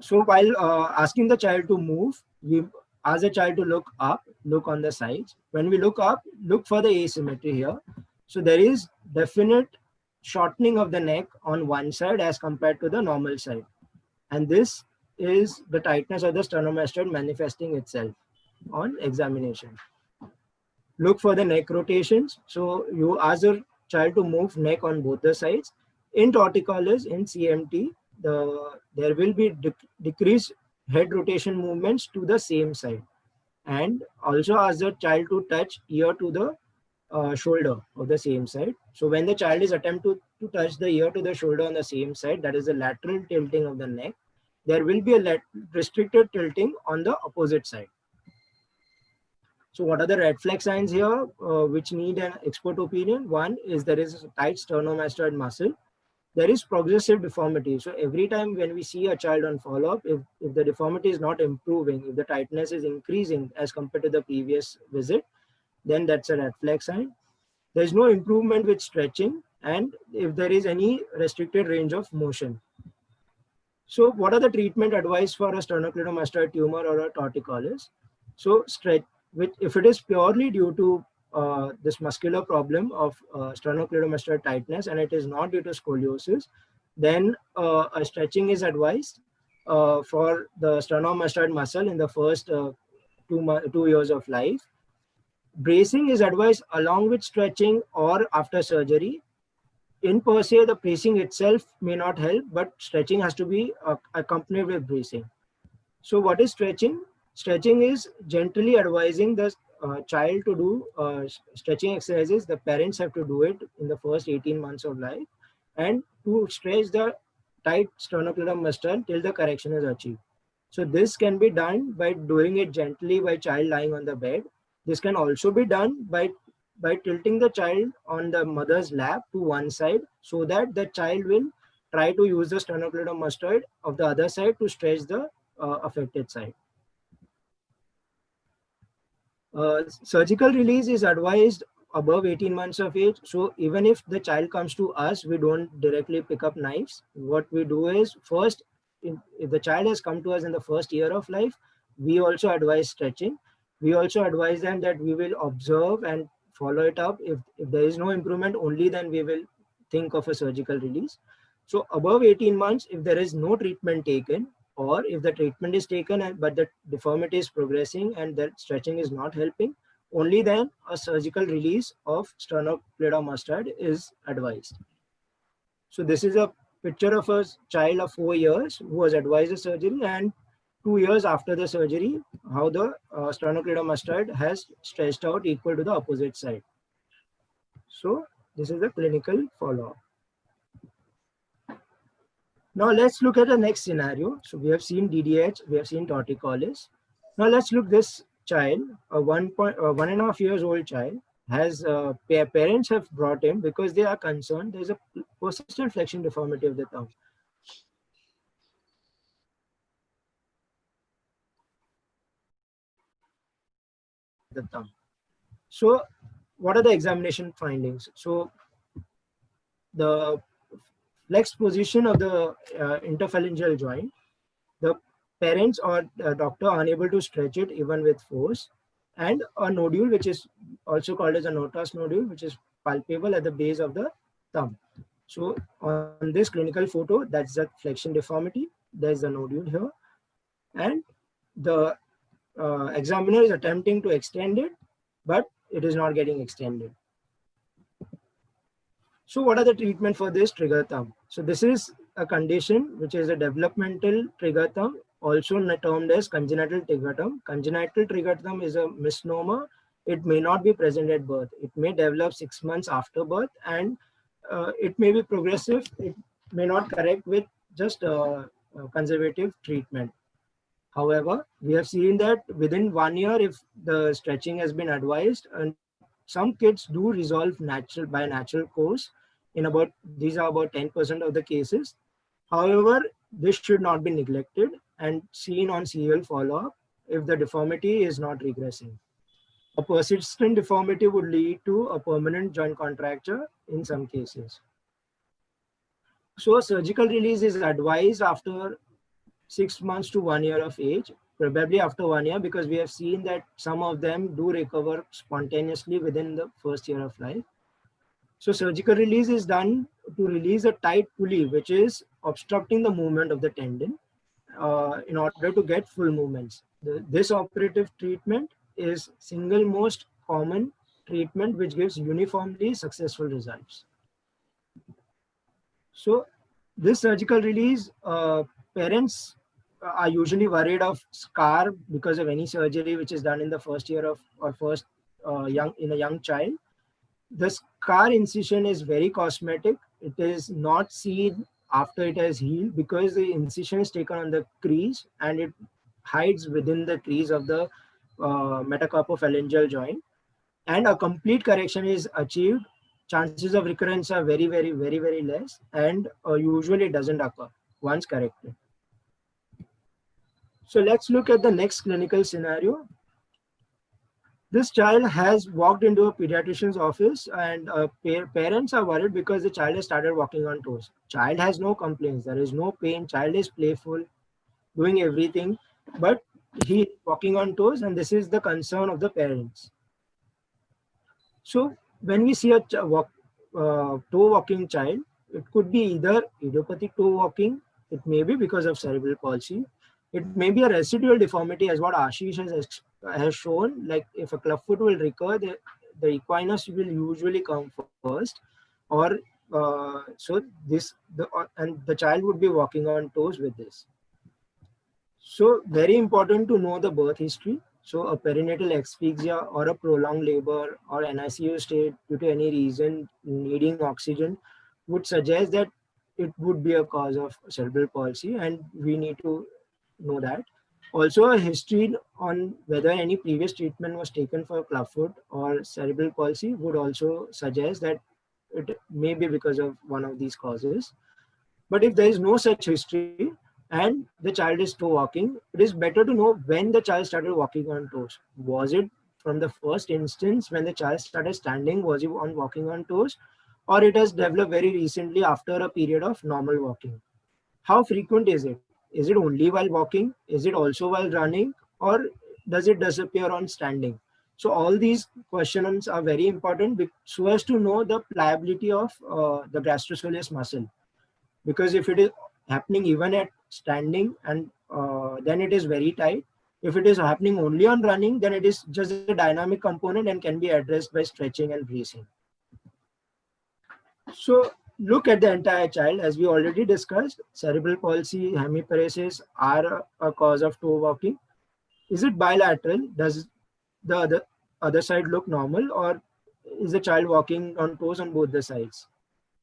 So while asking the child to move, we ask the child to look up, look on the sides. When we look up, look for the asymmetry here. So there is definite shortening of the neck on one side as compared to the normal side. And this is the tightness of the sternomastoid manifesting itself on examination. Look for the neck rotations. So you ask the child to move neck on both the sides. In torticollis, in CMT, there will be decreased head rotation movements to the same side. And also ask the child to touch ear to the shoulder of the same side. So when the child is attempting to touch the ear to the shoulder on the same side, that is the lateral tilting of the neck, there will be a restricted tilting on the opposite side. So what are the red flag signs here which need an expert opinion? One is there is a tight sternomastoid muscle. There is progressive deformity. So every time when we see a child on follow-up, if the deformity is not improving, if the tightness is increasing as compared to the previous visit, then that's a red flag sign. There is no improvement with stretching, and if there is any restricted range of motion. So what are the treatment advice for a sternocleidomastoid tumor or a torticollis? So if it is purely due to this muscular problem of sternocleidomastoid tightness and it is not due to scoliosis, then a stretching is advised for the sternomastoid muscle in the first 2 years of life. Bracing is advised along with stretching or after surgery. In per se, the bracing itself may not help, but stretching has to be accompanied with bracing. So what is stretching? Stretching is gently advising the child to do stretching exercises. The parents have to do it in the first 18 months of life. and to stretch the tight sternocleidomastoid muscle till the correction is achieved. So this can be done by doing it gently by child lying on the bed. This can also be done by tilting the child on the mother's lap to one side so that the child will try to use the sternocleidomastoid of the other side to stretch the affected side. Surgical release is advised above 18 months of age. So even if the child comes to us, we don't directly pick up knives. What we do is first, if the child has come to us in the first year of life, we also advise stretching. We also advise them that we will observe and follow it up. If there is no improvement, only then we will think of a surgical release. So above 18 months, if there is no treatment taken, or if the treatment is taken but the deformity is progressing and that stretching is not helping, only then a surgical release of sternocleidomastoid is advised. So this is a picture of a child of 4 years who was advised a surgery, and 2 years after the surgery, how the sternocleidomastoid has stretched out equal to the opposite side. So this is the clinical follow-up. Now let's look at the next scenario. So we have seen DDH, we have seen torticollis. Now let's look this child, a 1.5 years old child, has parents have brought him because they are concerned there's a persistent flexion deformity of the thumb. So what are the examination findings? So the flexed position of the interphalangeal joint, the parents or doctor are unable to stretch it even with force, and a nodule which is also called as a Notas nodule, which is palpable at the base of the thumb. So on this clinical photo, that's the flexion deformity. There's a nodule here, and the examiner is attempting to extend it, but it is not getting extended. So what are the treatment for this trigger thumb? So this is a condition which is a developmental trigger thumb, also termed as congenital trigger thumb. Congenital trigger thumb is a misnomer. It may not be present at birth. It may develop 6 months after birth, and it may be progressive. It may not correct with just conservative treatment. However, we have seen that within 1 year, if the stretching has been advised, and some kids do resolve by natural course. These are about 10% of the cases. However, this should not be neglected and seen on serial follow-up if the deformity is not regressing. A persistent deformity would lead to a permanent joint contracture in some cases. So surgical release is advised after 6 months to 1 year of age, probably after 1 year, because we have seen that some of them do recover spontaneously within the first year of life. So surgical release is done to release a tight pulley which is obstructing the movement of the tendon in order to get full movements. This operative treatment is single most common treatment which gives uniformly successful results. So this surgical release, parents are usually worried of scar because of any surgery which is done in the first year of or in a young child. The scar incision is very cosmetic. It is not seen after it has healed because the incision is taken on the crease and it hides within the crease of the metacarpophalangeal joint, and a complete correction is achieved. Chances of recurrence are very, very, very, very less, and usually doesn't occur once corrected. So let's look at the next clinical scenario. This child has walked into a pediatrician's office, and parents are worried because the child has started walking on toes. Child has no complaints. There is no pain. Child is playful, doing everything, but he is walking on toes, and this is the concern of the parents. So when we see a toe walking child, it could be either idiopathic toe walking, it may be because of cerebral palsy, it may be a residual deformity as what Ashish has shown, like if a clubfoot will recur, the equinus will usually come first, or and the child would be walking on toes with this. So very important to know the birth history. So a perinatal asphyxia or a prolonged labor or NICU state due to any reason needing oxygen would suggest that it would be a cause of cerebral palsy, and we need to know that. Also, a history on whether any previous treatment was taken for clubfoot or cerebral palsy would also suggest that it may be because of one of these causes. But if there is no such history and the child is toe walking, it is better to know when the child started walking on toes. Was it from the first instance when the child started standing? Was he on walking on toes? Or it has developed very recently after a period of normal walking? How frequent is it? Is it only while walking? Is it also while running? Or does it disappear on standing? So all these questions are very important so as to know the pliability of the gastrosoleus muscle. Because if it is happening even at standing, and then it is very tight. If it is happening only on running, then it is just a dynamic component and can be addressed by stretching and bracing. So look at the entire child. As we already discussed, cerebral palsy, hemiparesis are a cause of toe walking. Is it bilateral? Does the other side look normal, or is the child walking on toes on both the sides?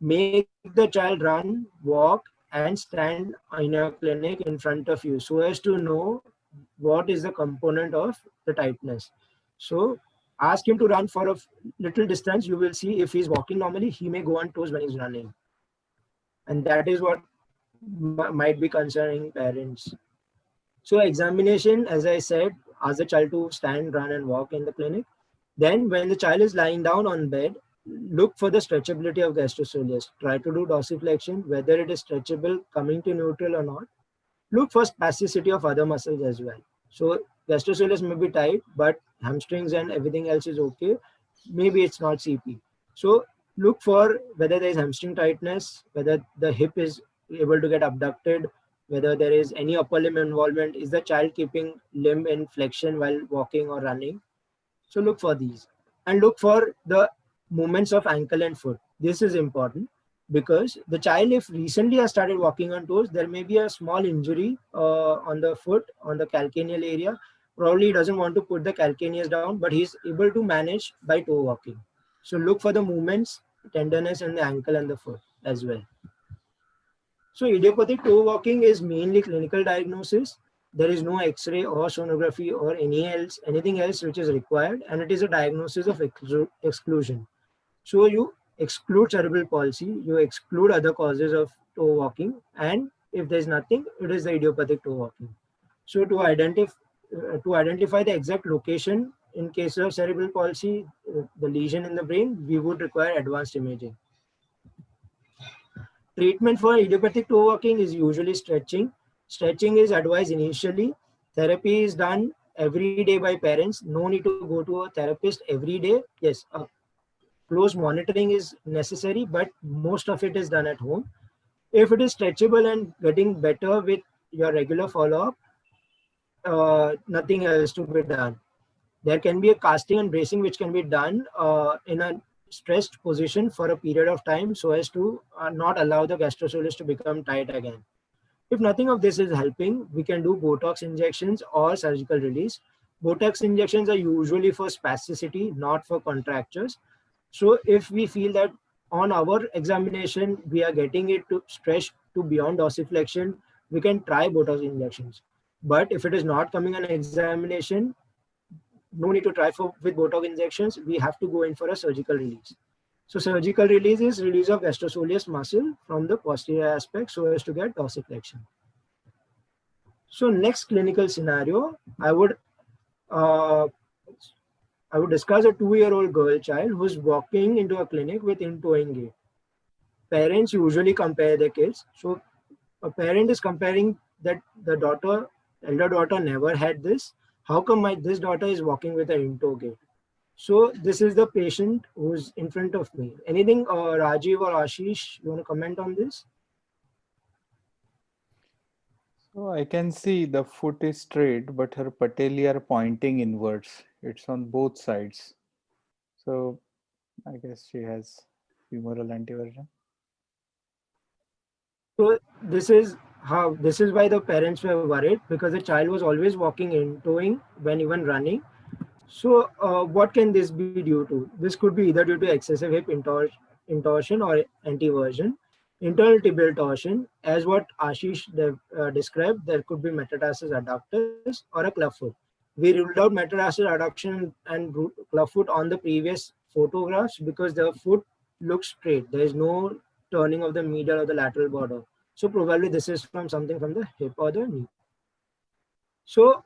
Make the child run, walk, and stand in a clinic in front of you so as to know what is the component of the tightness. So ask him to run for a little distance. You will see if he's walking normally, he may go on toes when he's running. And that is what might be concerning parents. So examination, as I said, ask the child to stand, run, and walk in the clinic. Then when the child is lying down on bed, look for the stretchability of gastrosoleus. Try to do dorsiflexion, whether it is stretchable, coming to neutral or not. Look for spasticity of other muscles as well. So gastrosoleus may be tight, but hamstrings and everything else is okay. Maybe it's not CP. So look for whether there is hamstring tightness, whether the hip is able to get abducted, whether there is any upper limb involvement. Is the child keeping limb in flexion while walking or running? So look for these, and look for the movements of ankle and foot. This is important because the child, if recently has started walking on toes, there may be a small injury on the foot, on the calcaneal area. Probably he doesn't want to put the calcaneus down, but he's able to manage by toe walking. So look for the movements, tenderness in the ankle and the foot as well. So idiopathic toe walking is mainly clinical diagnosis. There is no X-ray or sonography or anything else which is required, and it is a diagnosis of exclusion. So you exclude cerebral palsy, you exclude other causes of toe walking, and if there is nothing, it is the idiopathic toe walking. So to identify the exact location in case of cerebral palsy, the lesion in the brain, we would require advanced imaging. Treatment for idiopathic toe walking is usually stretching. Stretching is advised initially. Therapy is done every day by parents. No need to go to a therapist every day. Yes, close monitoring is necessary, but most of it is done at home. If it is stretchable and getting better with your regular follow-up, nothing else to be done. There can be a casting and bracing which can be done in a stressed position for a period of time so as to not allow the gastrosoleus to become tight again. If nothing of this is helping, we can do Botox injections or surgical release. Botox injections are usually for spasticity, not for contractures. So if we feel that on our examination, we are getting it to stretch to beyond dorsiflexion, we can try Botox injections. But if it is not coming on examination, no need to try with Botox injections. We have to go in for a surgical release. So surgical release is release of gastrosoleus muscle from the posterior aspect so as to get dorsiflexion. So next clinical scenario, I would discuss a 2-year-old girl child who's walking into a clinic with in-toeing gait. Parents usually compare their kids. So a parent is comparing that the elder daughter never had this. How come this daughter is walking with an in-toe gait? So this is the patient who's in front of me. Anything, Rajiv or Ashish, you want to comment on this? So I can see the foot is straight, but her patella are pointing inwards. It's on both sides. So I guess she has femoral anteversion. So this is why the parents were worried, because the child was always walking in toeing when even running. So what can this be due to? This could be either due to excessive hip intorsion or anteversion, internal tibial torsion, as what Ashish described, there could be metatarsus adductus or a clubfoot. We ruled out metatarsus adduction and clubfoot on the previous photographs because the foot looks straight. There is no turning of the medial or the lateral border. So probably this is from something from the hip or the knee. So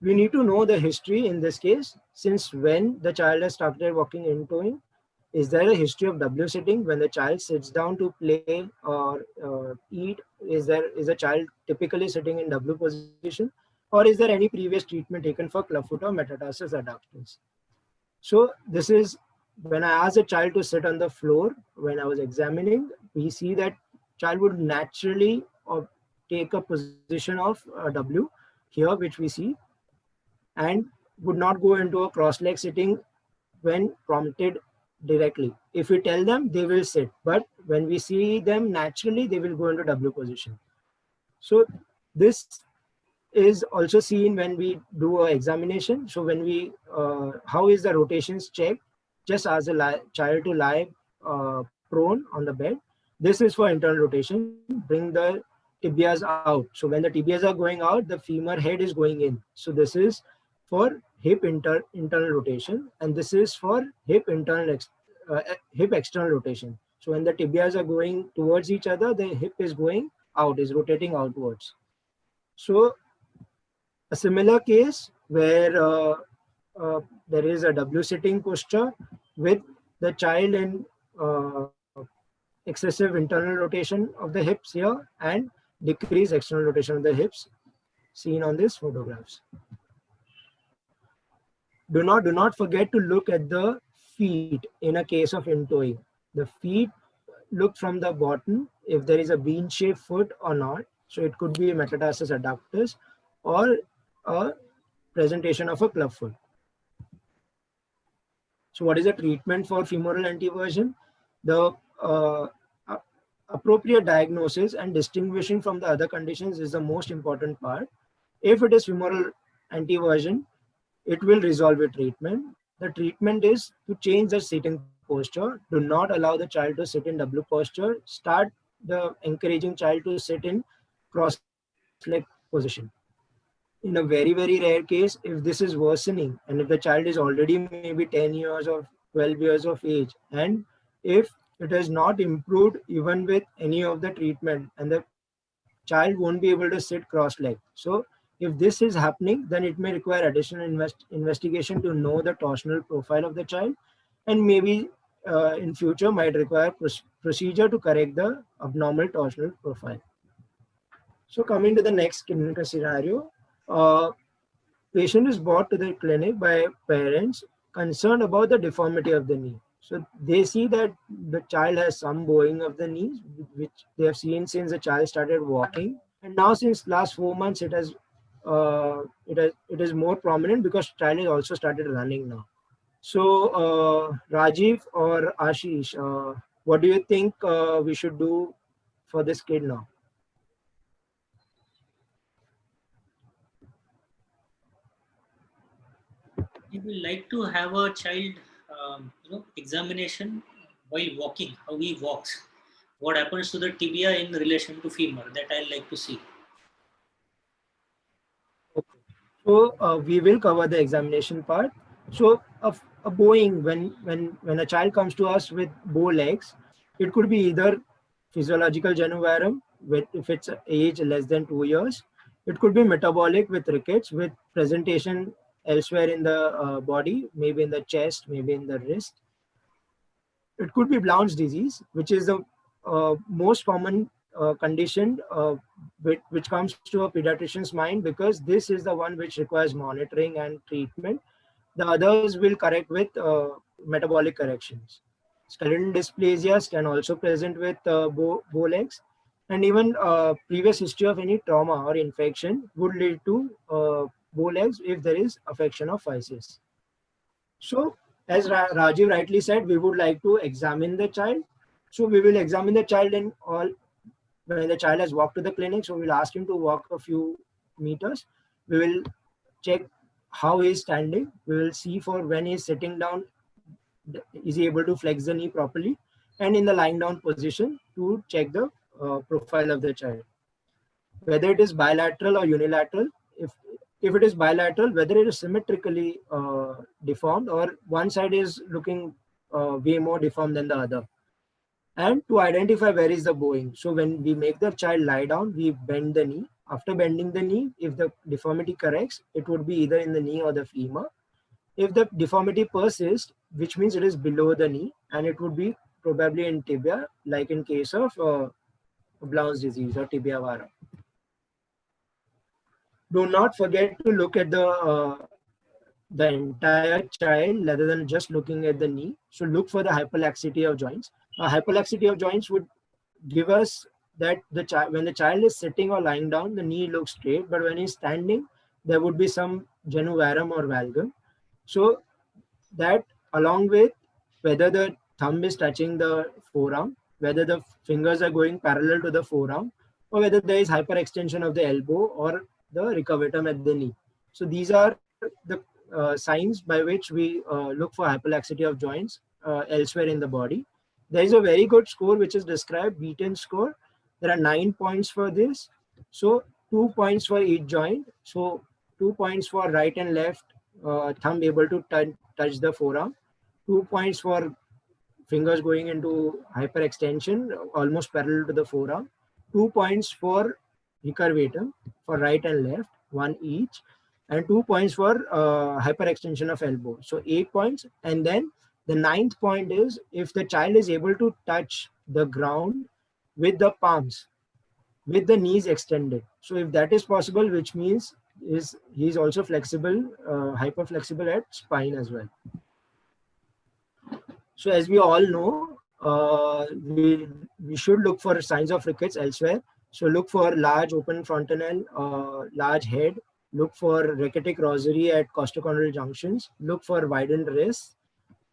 we need to know the history in this case, since when the child has started walking in toeing. Is there a history of W sitting when the child sits down to play or eat? Is the child typically sitting in W position, or is there any previous treatment taken for clubfoot or metatarsus adductus? So this is when I asked a child to sit on the floor. When I was examining, we see that child would naturally take a position of W here, which we see, and would not go into a cross-leg sitting when prompted directly. If we tell them, they will sit, but when we see them naturally, they will go into W position. So this is also seen when we do an examination. So when we, how is the rotations checked? Just ask the child to lie prone on the bed. This is for internal rotation. Bring the tibias out. So when the tibias are going out, the femur head is going in. So this is for hip internal rotation, and this is for hip hip external rotation. So when the tibias are going towards each other, the hip is going out, is rotating outwards. So a similar case where there is a W sitting posture with the child in excessive internal rotation of the hips here and decreased external rotation of the hips seen on these photographs. Do not forget to look at the feet in a case of in-toeing. The feet look from the bottom if there is a bean-shaped foot or not. So it could be a metatarsus adductus or a presentation of a clubfoot. So what is the treatment for femoral anteversion? The appropriate diagnosis and distinguishing from the other conditions is the most important part. If it is femoral anteversion, it will resolve with treatment. The treatment is to change the sitting posture. Do not allow the child to sit in W posture. Start the encouraging child to sit in cross-leg position. In a very, very rare case, if this is worsening and if the child is already maybe 10 years or 12 years of age, and if it has not improved even with any of the treatment, and the child won't be able to sit cross-leg. So if this is happening, then it may require additional investigation to know the torsional profile of the child, and maybe in future might require procedure to correct the abnormal torsional profile. So coming to the next clinical scenario, patient is brought to the clinic by parents concerned about the deformity of the knee. So they see that the child has some bowing of the knees, which they have seen since the child started walking, and now since last 4 months it is more prominent because child has also started running now. So Rajiv or Ashish, what do you think we should do for this kid now? If we like to have a child, examination while walking, how he walks, what happens to the tibia in relation to femur, that I like to see. Okay. So we will cover the examination part. So a bowing, when a child comes to us with bow legs, it could be either physiological genu-varum, if it's age less than 2 years. It could be metabolic with rickets with presentation elsewhere in the body, maybe in the chest, maybe in the wrist. It could be Blount's disease, which is the most common condition which comes to a pediatrician's mind, because this is the one which requires monitoring and treatment. The others will correct with metabolic corrections. Skeletal dysplasias can also present with bow legs, and even previous history of any trauma or infection would lead to bow legs if there is affection of physis. So as Rajiv rightly said, we would like to examine the child. So we will examine the child in all when the child has walked to the clinic. So we'll ask him to walk a few meters. We will check how he is standing. We will see for when he is sitting down, is he able to flex the knee properly, and in the lying down position to check the profile of the child. Whether it is bilateral or unilateral, if it is bilateral, whether it is symmetrically deformed or one side is looking way more deformed than the other. And to identify where is the bowing. So when we make the child lie down, we bend the knee. After bending the knee, if the deformity corrects, it would be either in the knee or the femur. If the deformity persists, which means it is below the knee, and it would be probably in tibia, like in case of Blount's disease or tibia vara. Do not forget to look at the entire child rather than just looking at the knee. So look for the hyperlaxity of joints. Hyperlaxity of joints would give us that when the child is sitting or lying down, the knee looks straight, but when he's standing, there would be some genu varum or valgum. So that, along with whether the thumb is touching the forearm, whether the fingers are going parallel to the forearm, or whether there is hyperextension of the elbow or the recurvatum at the knee. So these are the signs by which we look for hyperlaxity of joints elsewhere in the body. There is a very good score which is described, Wheaton score. There are 9 points for this. So 2 points for each joint. So 2 points for right and left thumb able to touch the forearm. 2 points for fingers going into hyperextension, almost parallel to the forearm. 2 points for recurvatum for right and left, 1 each. And 2 points for hyperextension of elbow. So 8 points. And then the 9th point is if the child is able to touch the ground with the palms, with the knees extended. So if that is possible, which means he's also flexible, hyperflexible at spine as well. So as we all know, we should look for signs of rickets elsewhere. So look for large open fontanelle, large head. Look for rachitic rosary at costochondral junctions. Look for widened wrists.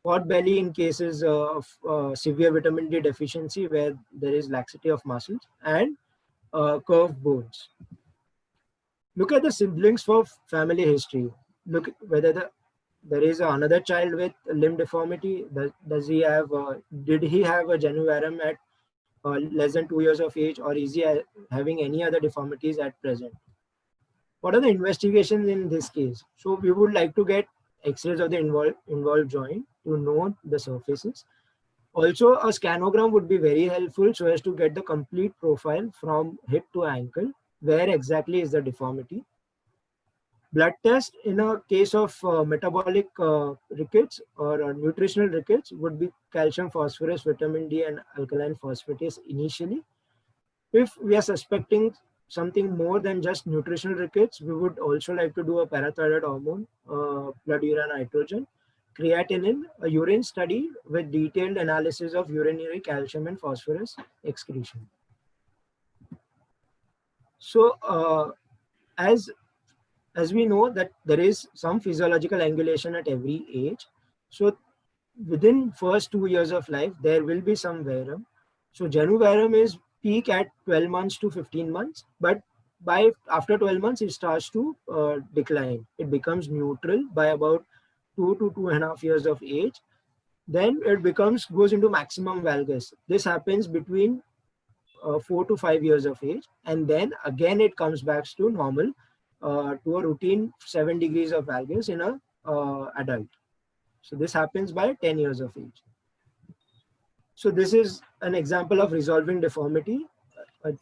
Pot belly in cases of severe vitamin D deficiency where there is laxity of muscles, and curved bones. Look at the siblings for family history. Look whether there is another child with limb deformity. Does he have? Did he have a genu varum at less than 2 years of age, or is he having any other deformities at present? What are the investigations in this case? So we would like to get X-rays of the involved joint to know the surfaces. Also, a scanogram would be very helpful so as to get the complete profile from hip to ankle, where exactly is the deformity. Blood test in a case of metabolic rickets or nutritional rickets would be calcium, phosphorus, vitamin D, and alkaline phosphatase initially. If we are suspecting something more than just nutritional rickets, we would also like to do a parathyroid hormone, blood urea nitrogen, creatinine, a urine study with detailed analysis of urinary calcium and phosphorus excretion. So as we know that there is some physiological angulation at every age. So within first 2 years of life, there will be some varum. So genu varum is peak at 12 months to 15 months, but after 12 months, it starts to decline. It becomes neutral by about 2 to 2.5 years of age. Then it goes into maximum valgus. This happens between 4 to 5 years of age. And then again, it comes back to normal, to a routine 7 degrees of valgus in a adult. So this happens by 10 years of age. So this is an example of resolving deformity. A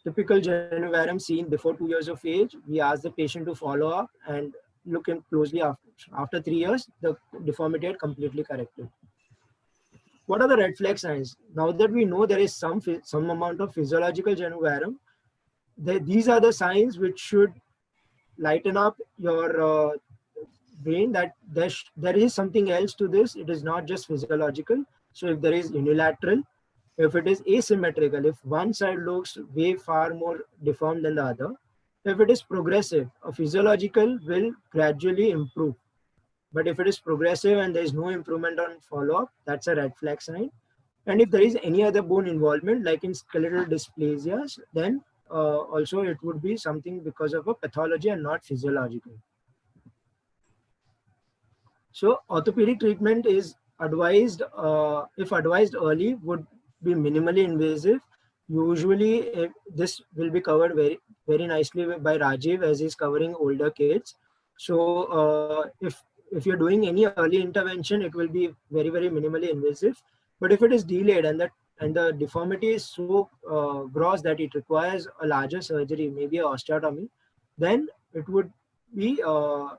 typical genu varum seen before 2 years of age. We ask the patient to follow up and look in closely after 3 years, the deformity had completely corrected. What are the red flag signs? Now that we know there is some amount of physiological genu varum, these are the signs which should lighten up your brain that there is something else to this. It is not just physiological. So if there is unilateral, if it is asymmetrical, if one side looks way far more deformed than the other, if it is progressive, a physiological will gradually improve. But if it is progressive and there is no improvement on follow-up, that's a red flag sign. And if there is any other bone involvement, like in skeletal dysplasias, then also it would be something because of a pathology and not physiological. So orthopedic treatment is advised, if advised early, would be minimally invasive. Usually, this will be covered very nicely by Rajiv, as he's covering older kids. So if you're doing any early intervention, it will be very minimally invasive. But if it is delayed and the deformity is so gross that it requires a larger surgery, maybe a osteotomy, then it would be a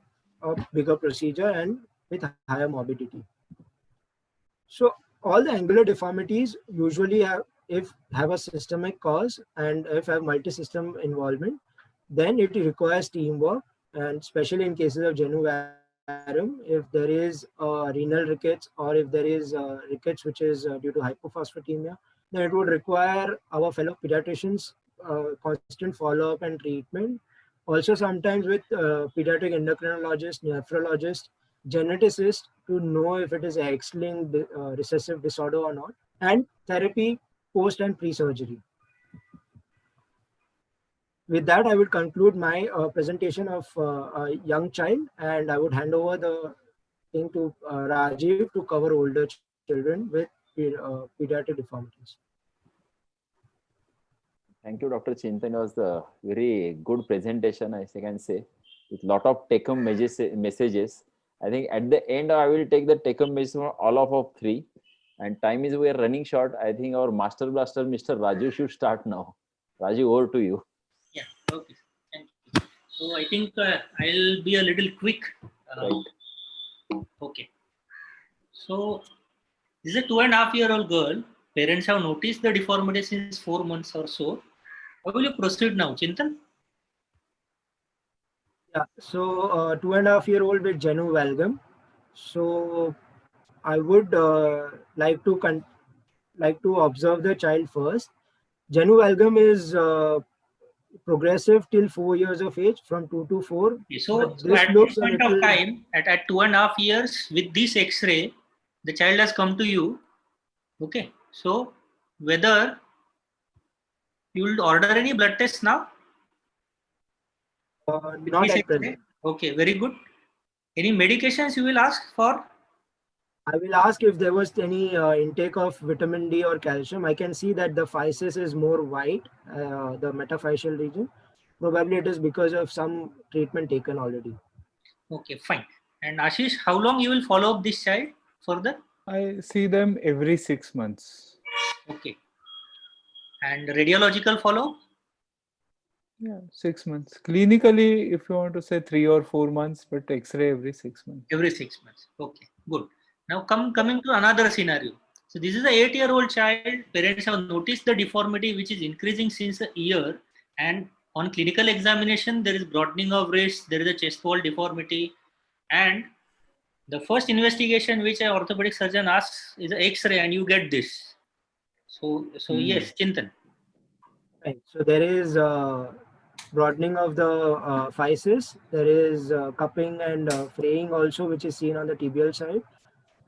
bigger procedure and with higher morbidity. So all the angular deformities usually have a systemic cause and if have multi-system involvement, then it requires teamwork, and especially in cases of genu varum, if there is renal rickets or if there is rickets which is due to hypophosphatemia, then it would require our fellow pediatricians constant follow-up and treatment. Also sometimes with pediatric endocrinologist, nephrologist, geneticist to know if it is a X-linked recessive disorder or not, and therapy post and pre-surgery. With that, I would conclude my presentation of a young child, and I would hand over the thing to Rajiv to cover older children with pediatric deformities. Thank you, Dr. Chintan. It was a very good presentation, I can say, with lot of take-home messages. I think at the end, I will take the take-home message from all of three. And time is, we are running short. I think our master blaster, Mr. Raju, should start now. Raju, over to you. Yeah, okay. Thank you. So I think I'll be a little quick. Right. Okay. So this is a 2.5-year-old girl. Parents have noticed the deformity since 4 months or so. How will you proceed now, Chintan? Yeah, so 2.5-year-old with genu valgum. So I would like to observe the child first. Genu valgum is progressive till 4 years of age, from 2 to 4. Okay, so this at looks this point of time, at 2.5 years, with this X-ray, the child has come to you. Okay, so whether you will order any blood tests now? not at present. Okay, very good. Any medications you will ask for? I will ask if there was any intake of vitamin D or calcium. I can see that the physis is more white, the metaphyseal region. Probably it is because of some treatment taken already. Okay, fine. And Ashish, how long you will follow up this child further? I see them every 6 months. Okay. And radiological follow? Yeah, 6 months. Clinically, if you want to say 3 or 4 months, but X-ray every 6 months. Every 6 months. Okay, good. Now coming to another scenario. So this is an 8-year-old child. Parents have noticed the deformity which is increasing since a year, and on clinical examination there is broadening of wrist, there is a chest wall deformity, and the first investigation which an orthopedic surgeon asks is an X-ray, and you get this. So yes, Chintan. Right. So there is broadening of the physis. There is cupping and fraying also, which is seen on the tibial side.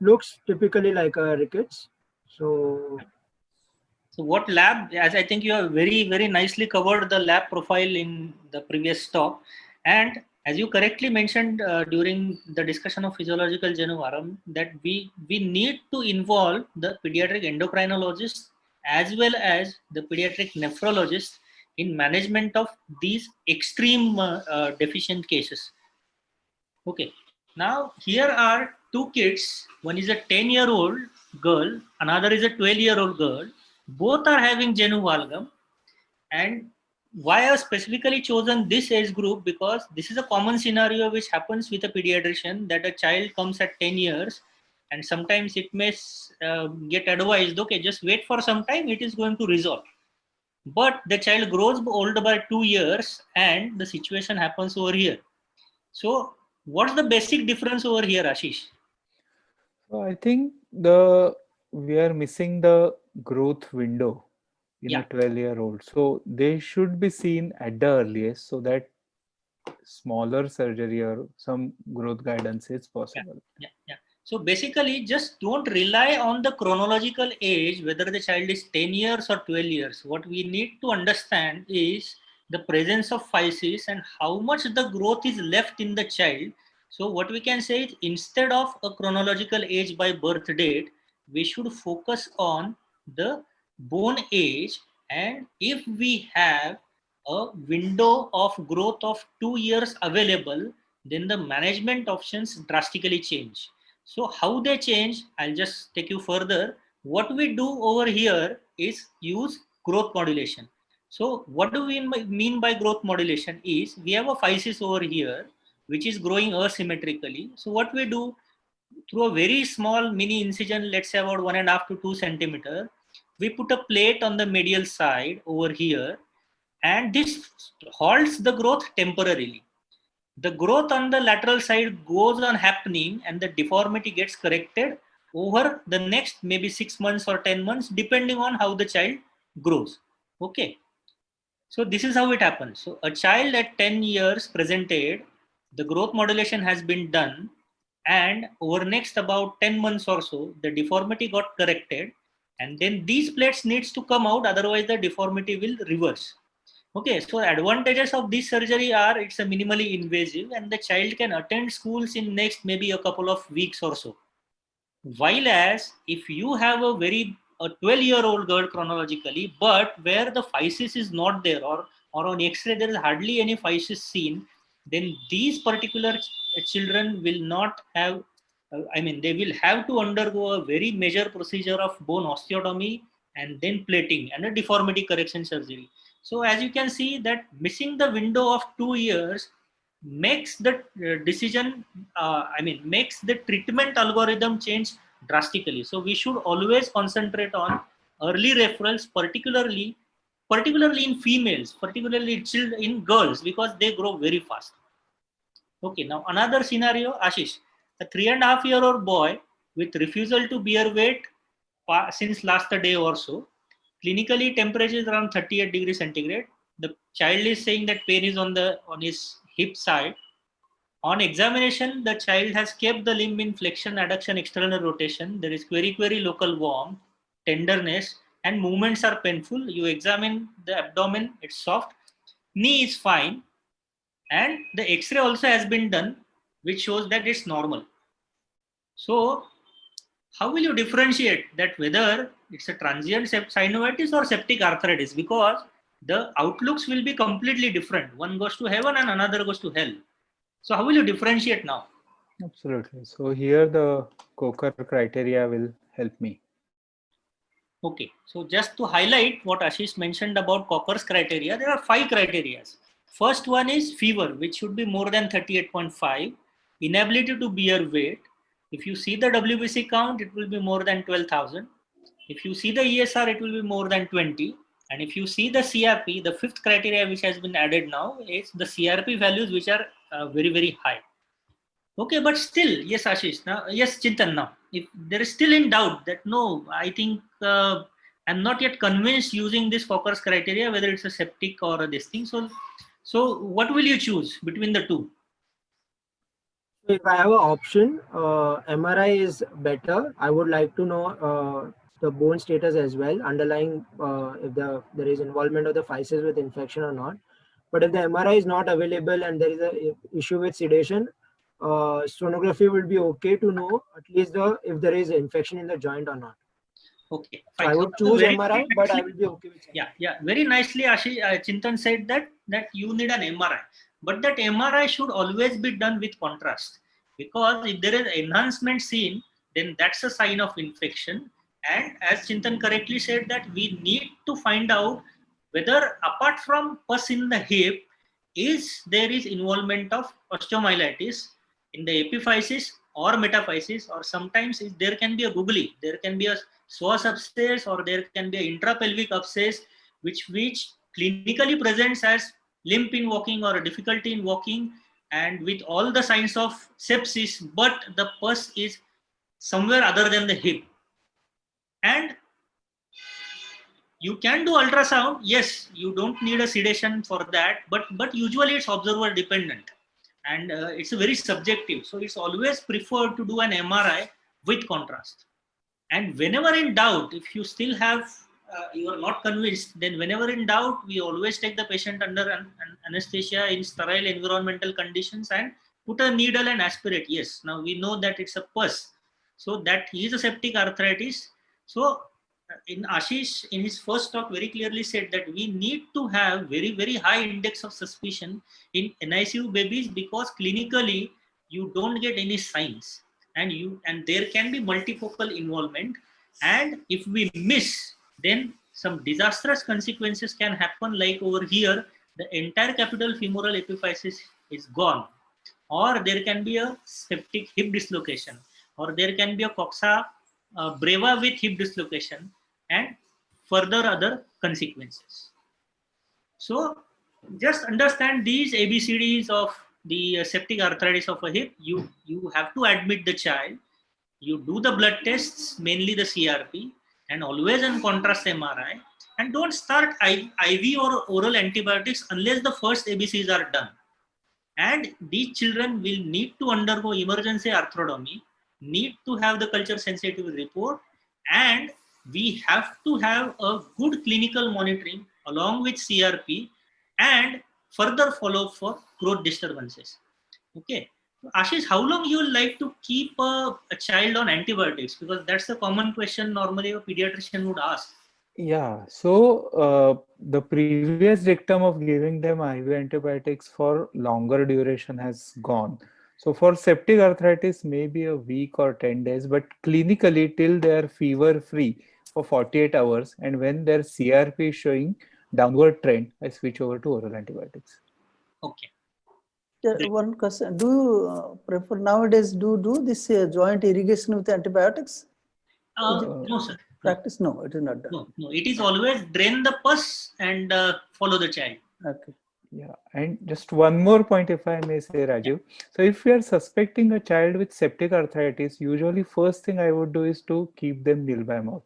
Looks typically like a rickets. So what lab, as I think you have very nicely covered the lab profile in the previous talk, and as you correctly mentioned during the discussion of physiological genu varum, that we need to involve the pediatric endocrinologist as well as the pediatric nephrologist in management of these extreme deficient cases. Okay, now here are two kids. One is a 10-year-old girl, another is a 12-year-old girl. Both are having genu valgum. And why I have specifically chosen this age group, because this is a common scenario which happens with a pediatrician, that a child comes at 10 years and sometimes it may get advised, okay, just wait for some time, it is going to resolve. But the child grows older by 2 years and the situation happens over here. So what's the basic difference over here, Ashish? So I think we are missing the growth window in a 12-year-old. So they should be seen at the earliest so that smaller surgery or some growth guidance is possible. Yeah. So basically, just don't rely on the chronological age, whether the child is 10 years or 12 years. What we need to understand is the presence of physis and how much the growth is left in the child, So what we can say is, instead of a chronological age by birth date, we should focus on the bone age. And if we have a window of growth of 2 years available, then the management options drastically change. So how they change, I'll just take you further. What we do over here is use growth modulation. So what do we mean by growth modulation is, we have a physis over here which is growing asymmetrically. So what we do, through a very small mini incision, let's say about 1.5 to 2 centimeter, we put a plate on the medial side over here, and this halts the growth temporarily. The growth on the lateral side goes on happening, and the deformity gets corrected over the next maybe 6 months or 10 months, depending on how the child grows. Okay. So this is how it happens. So a child at 10 years presented, the growth modulation has been done, and over next about 10 months or so, the deformity got corrected, and then these plates needs to come out, otherwise the deformity will reverse. Okay, so advantages of this surgery are, it's a minimally invasive, and the child can attend schools in next maybe a couple of weeks or so. While as if you have a 12-year-old girl chronologically, but where the physis is not there, or on X-ray there is hardly any physis seen, then these particular children will not have, they will have to undergo a very major procedure of bone osteotomy and then plating and a deformity correction surgery. So as you can see that missing the window of 2 years makes the decision, makes the treatment algorithm change drastically. So we should always concentrate on early referrals, particularly in females, particularly in girls, because they grow very fast. Okay, now another scenario, Ashish, a 3.5-year-old boy with refusal to bear weight since last day or so. Clinically, temperature is around 38 degrees centigrade. The child is saying that pain is on his hip side. On examination, the child has kept the limb in flexion, adduction, external rotation. There is query local warmth, tenderness, and movements are painful. You examine the abdomen, it's soft. Knee is fine. And the X-ray also has been done, which shows that it's normal. So how will you differentiate that whether it's a transient synovitis or septic arthritis? Because the outlooks will be completely different. One goes to heaven and another goes to hell. So how will you differentiate now? Absolutely. So here the Coker criteria will help me. Okay. So just to highlight what Ashish mentioned about Coker's criteria, there are 5 criteria. First one is fever, which should be more than 38.5. Inability to bear weight. If you see the WBC count, it will be more than 12,000. If you see the ESR, it will be more than 20. And if you see the CRP, the 5th criteria which has been added now is the CRP values which are very, very high. Okay, but still, yes, Ashish, now, yes, Chintan, now, if there is still in doubt that no, I think I'm not yet convinced using this Coker's criteria, whether it's a septic or this thing. So what will you choose between the two? If I have an option, MRI is better. I would like to know the bone status as well, underlying if there is involvement of the physis with infection or not. But if the MRI is not available and there is an issue with sedation, sonography will be okay to know at least if there is infection in the joint or not. Okay, fine. So I would choose MRI, but I will be okay with it. Yeah. Very nicely, Ashish, Chintan said that you need an MRI, but that MRI should always be done with contrast, because if there is enhancement seen, then that's a sign of infection. And as Chintan correctly said, that we need to find out whether apart from pus in the hip, there is involvement of osteomyelitis in the epiphysis or metaphysis, or sometimes there can be a googly, there can be a psoas abscess, or there can be an intrapelvic abscess, which clinically presents as limp in walking or a difficulty in walking, and with all the signs of sepsis, but the pus is somewhere other than the hip. And you can do ultrasound. Yes, you don't need a sedation for that, but usually it's observer dependent, and it's very subjective. So it's always preferred to do an MRI with contrast. And whenever in doubt, if you still have, you are not convinced, then whenever in doubt, we always take the patient under anesthesia in sterile environmental conditions and put a needle and aspirate. Yes, now we know that it's a pus. So that is a septic arthritis. So in Ashish, in his first talk, very clearly said that we need to have very, very high index of suspicion in NICU babies, because clinically you don't get any signs, and there can be multifocal involvement. And if we miss, then some disastrous consequences can happen. Like over here, the entire capital femoral epiphysis is gone, or there can be a septic hip dislocation, or there can be a coxa breva with hip dislocation, and further other consequences. So just understand these ABCDs of the septic arthritis of a hip. You have to admit the child. You do the blood tests, mainly the CRP, and always on contrast MRI. And don't start IV or oral antibiotics unless the first ABCs are done. And these children will need to undergo emergency arthrotomy, need to have the culture sensitivity report, and we have to have a good clinical monitoring along with CRP and further follow-up for growth disturbances. Okay. So Ashish, how long you will like to keep a child on antibiotics? Because that's the common question normally a pediatrician would ask. Yeah, so the previous dictum of giving them IV antibiotics for longer duration has gone. So for septic arthritis, maybe a week or 10 days, but clinically till they are fever free for 48 hours, and when their CRP is showing downward trend, I switch over to oral antibiotics. Okay. One question: do you prefer nowadays? Do this joint irrigation with antibiotics? No, sir. Practice? No, it is not done. No. It is always drain the pus and follow the child. Okay. Yeah, and just one more point, if I may say, Rajiv. So if we are suspecting a child with septic arthritis, usually first thing I would do is to keep them nil by mouth,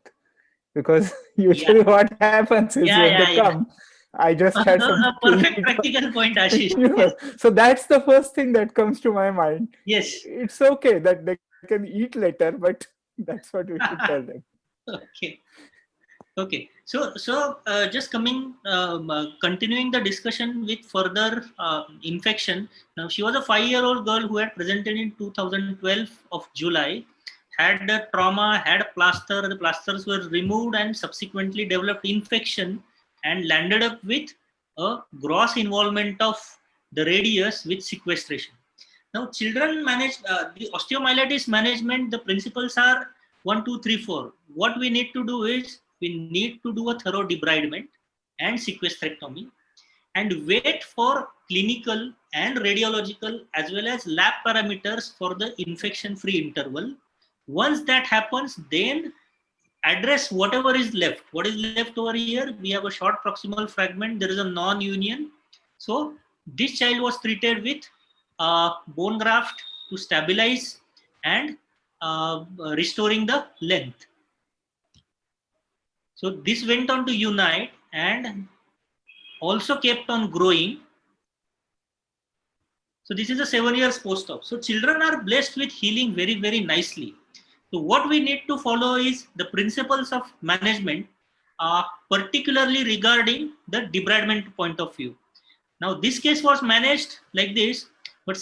because usually what happens is when they come, I just had some A perfect practical point, Ashish. So that's the first thing that comes to my mind. Yes. It's okay that they can eat later, but that's what we should tell them. Okay. So just continuing the discussion with further infection. Now, she was a 5-year-old girl who had presented in 2012 of July, had a trauma, had a plaster. The plasters were removed and subsequently developed infection and landed up with a gross involvement of the radius with sequestration. Now, children manage the osteomyelitis management. The principles are 1, 2, 3, 4. What we need to do is we need to do a thorough debridement and sequestrectomy and wait for clinical and radiological as well as lab parameters for the infection-free interval. Once that happens, then address whatever is left. What is left over here? We have a short proximal fragment. There is a non-union. So this child was treated with bone graft to stabilize and restoring the length. So this went on to unite and also kept on growing. So this is a 7 years post-op. So children are blessed with healing very, very nicely. So what we need to follow is the principles of management, particularly regarding the debridement point of view. Now this case was managed like this, but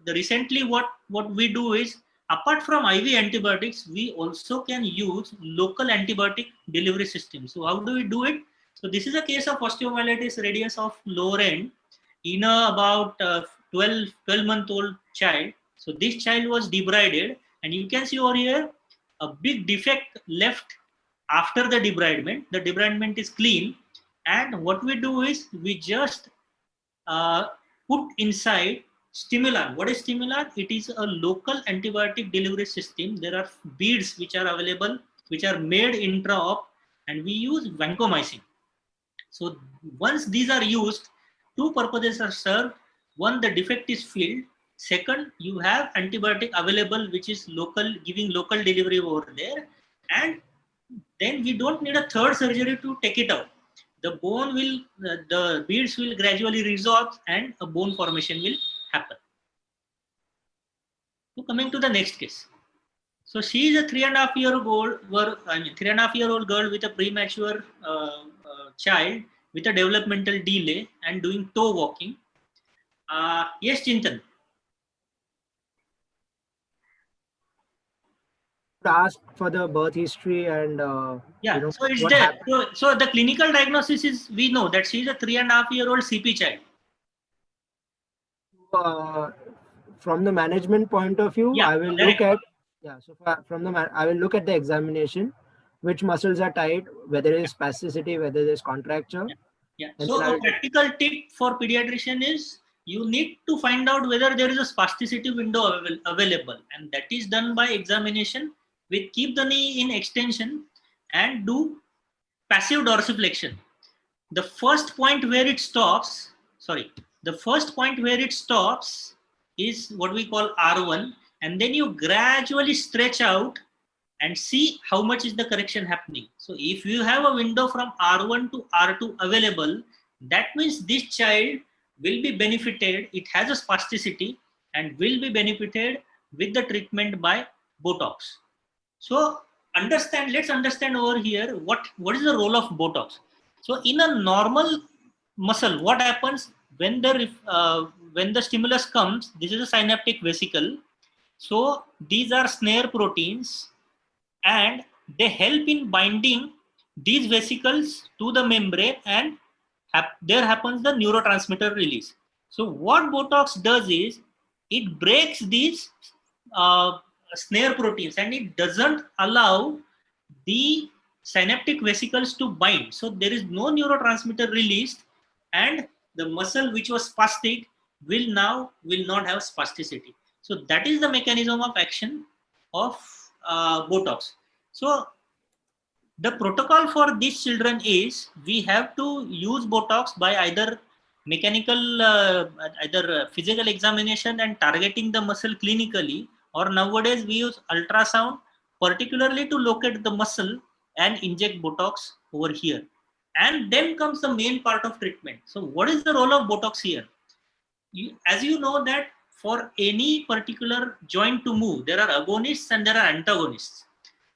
recently what we do is, apart from IV antibiotics, we also can use local antibiotic delivery system. So how do we do it? So this is a case of osteomyelitis radius of lower end in about 12-month-old child. So this child was debrided, and you can see over here a big defect left after the debridement. The debridement is clean, and what we do is we just put inside Stimulan. What is Stimulan? It is a local antibiotic delivery system. There are beads which are available, which are made intra-op, and we use vancomycin. So once these are used, two purposes are served. One, the defect is filled. Second, you have antibiotic available, which is local, giving local delivery over there. And then we don't need a third surgery to take it out. The bone will, the beads will gradually resorb and a bone formation will happen. So coming to the next case. So she is a 3.5-year-old girl with a premature child with a developmental delay and doing toe walking. Yes, Chintan. ask for the birth history and Yeah, so it's what there. happened. So the clinical diagnosis is, we know that she is a 3.5-year-old CP child. From the management point of view, Yeah, I will correct. look at I will look at the examination, which muscles are tight, whether there is spasticity, whether there is contracture. Yeah. And So then I a will practical tip for pediatrician is you need to find out whether there is a spasticity window available, and that is done by examination with keep the knee in extension and do passive dorsiflexion. The first point where it stops, is what we call R1, and then you gradually stretch out and see how much is the correction happening. So if you have a window from R1 to R2 available, that means this child will be benefited. It has a spasticity and will be benefited with the treatment by Botox. So let's understand over here what is the role of Botox. So in a normal muscle, what happens when the stimulus comes? This is a synaptic vesicle. So these are snare proteins, and they help in binding these vesicles to the membrane, and there happens the neurotransmitter release. So what Botox does is it breaks these uh, snare proteins, and it doesn't allow the synaptic vesicles to bind. So there is no neurotransmitter released, and the muscle which was spastic will not have spasticity. So that is the mechanism of action of Botox. So the protocol for these children is we have to use Botox by either physical examination and targeting the muscle clinically, or nowadays we use ultrasound, particularly to locate the muscle and inject Botox over here. And then comes the main part of treatment. So what is the role of Botox here? As you know that for any particular joint to move, there are agonists and there are antagonists.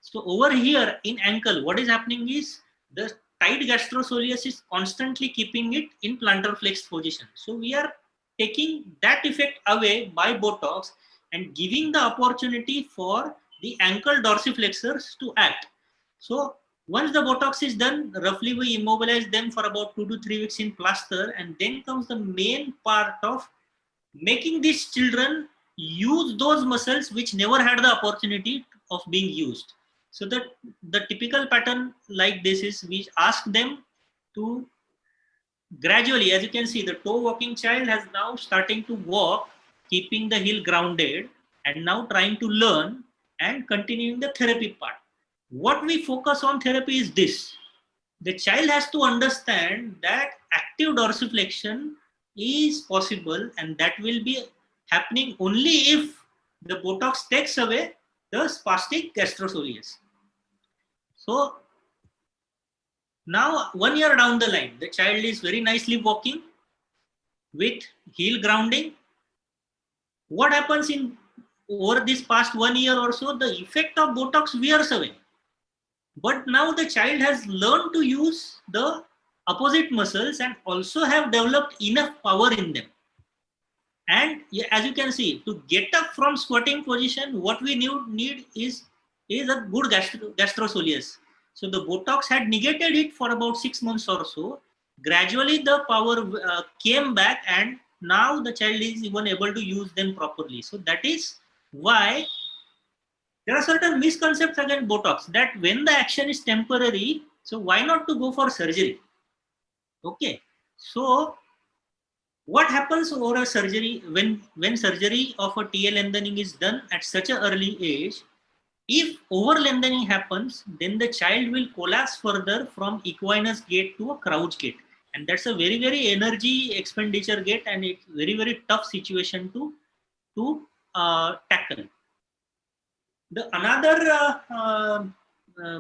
So over here in ankle, what is happening is the tight gastrosoleus is constantly keeping it in plantar flexed position. So we are taking that effect away by Botox and giving the opportunity for the ankle dorsiflexors to act. So once the Botox is done, roughly we immobilize them for about 2 to 3 weeks in plaster, and then comes the main part of making these children use those muscles which never had the opportunity of being used. So the typical pattern like this is we ask them to gradually, as you can see, the toe walking child has now starting to walk, keeping the heel grounded, and now trying to learn and continuing the therapy part. What we focus on therapy is this. The child has to understand that active dorsiflexion is possible, and that will be happening only if the Botox takes away the spastic gastrosoleus. So now 1 year down the line, the child is very nicely walking with heel grounding. What happens in over this past 1 year or so, the effect of Botox wears away. But now the child has learned to use the opposite muscles and also have developed enough power in them. And as you can see, to get up from squatting position, what we need is a good gastrosoleus. So the Botox had negated it for about 6 months or so. Gradually the power came back, and now the child is even able to use them properly. So that is why there are certain misconceptions against Botox, that when the action is temporary, so why not to go for surgery? Okay, so what happens over a surgery when surgery of a TL lengthening is done at such an early age? If over lengthening happens, then the child will collapse further from equinus gait to a crouch gait, and that's a very, very energy expenditure gait, and it's very, very tough situation to tackle. The another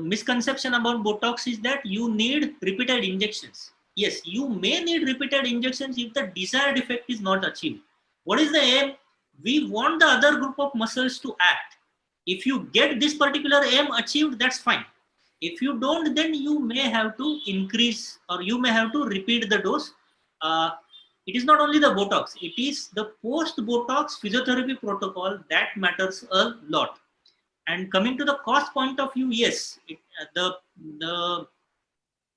misconception about Botox is that you need repeated injections. Yes, you may need repeated injections if the desired effect is not achieved. What is the aim? We want the other group of muscles to act. If you get this particular aim achieved, that's fine. If you don't, then you may have to increase, or you may have to repeat the dose. It is not only the Botox, it is the post-Botox physiotherapy protocol that matters a lot. And coming to the cost point of view, yes, the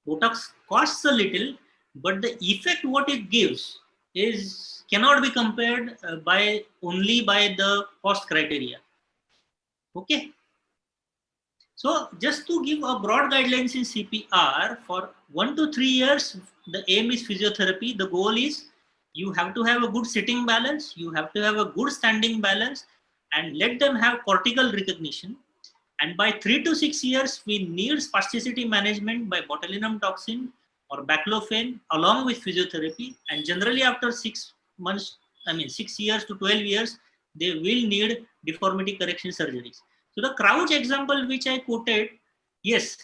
Botox costs a little, but the effect what it gives is cannot be compared by only by the cost criteria. Okay. So just to give a broad guidelines in CPR, for 1 to 3 years, the aim is physiotherapy. The goal is you have to have a good sitting balance, you have to have a good standing balance, and let them have cortical recognition. And by 3 to 6 years, we need spasticity management by botulinum toxin or baclofen along with physiotherapy. And generally after 6 months, 6 years to 12 years, they will need deformity correction surgeries. So the Crouch example which I quoted, yes,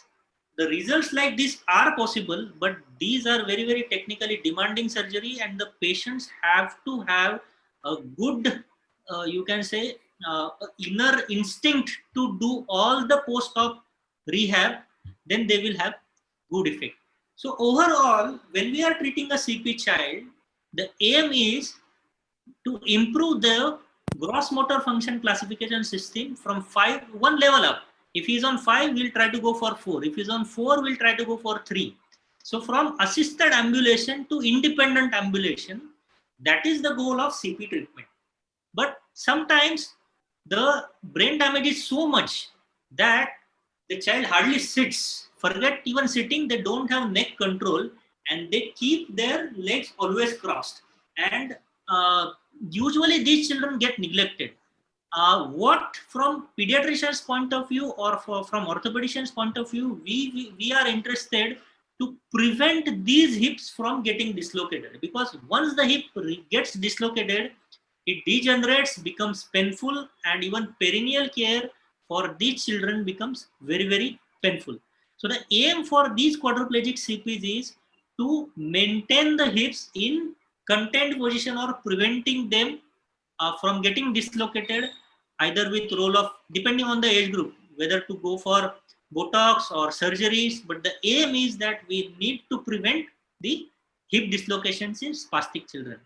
the results like this are possible, but these are very, very technically demanding surgery, and the patients have to have a good, you can say, inner instinct to do all the post-op rehab, then they will have good effect. So overall, when we are treating a CP child, the aim is to improve the gross motor function classification system from 1 level up. If he's on 5, we'll try to go for 4. If he's on 4, we'll try to go for 3. So from assisted ambulation to independent ambulation, that is the goal of CP treatment. But sometimes the brain damage is so much that the child hardly sits. Forget even sitting, they don't have neck control and they keep their legs always crossed. And usually these children get neglected. What from pediatrician's point of view or from orthopedician's point of view, we are interested to prevent these hips from getting dislocated, because once the hip gets dislocated, it degenerates, becomes painful, and even perineal care for these children becomes very, very painful. So the aim for these quadriplegic CPs is to maintain the hips in contained position or preventing them from getting dislocated, either with role of, depending on the age group, whether to go for Botox or surgeries, but the aim is that we need to prevent the hip dislocations in spastic children.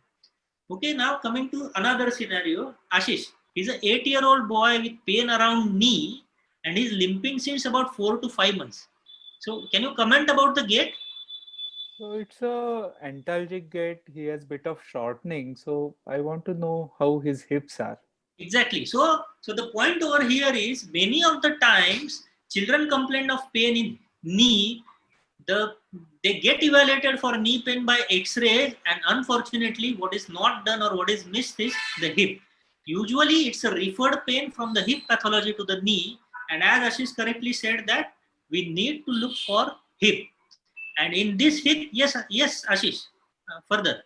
Okay, now coming to another scenario, Ashish, he's an 8-year-old boy with pain around knee and he's limping since about 4 to 5 months. So can you comment about the gait? So it's a antalgic gait. He has bit of shortening. So I want to know how his hips are. Exactly. So the point over here is many of the times children complain of pain in knee. They get evaluated for knee pain by X-rays, and unfortunately, what is not done or what is missed is the hip. Usually, it's a referred pain from the hip pathology to the knee, and as Ashish correctly said that we need to look for hip. And in this hip, yes, Ashish, further.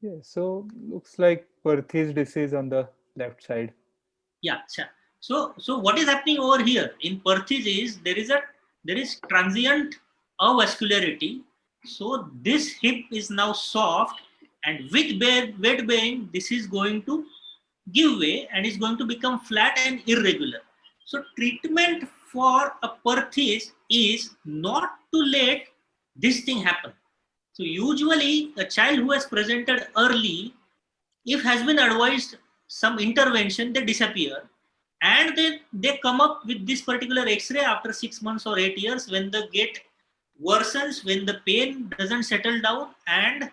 Yeah, so looks like Perthes disease on the left side. Yeah, sure. So what is happening over here in Perthes is there is transient avascularity. So this hip is now soft, and with weight bearing, this is going to give way and is going to become flat and irregular. So treatment for a Perthes is not to let this thing happen. So usually a child who has presented early, if has been advised some intervention, they disappear, and they come up with this particular X-ray after 6 months or 8 years when the gait worsens, when the pain doesn't settle down, and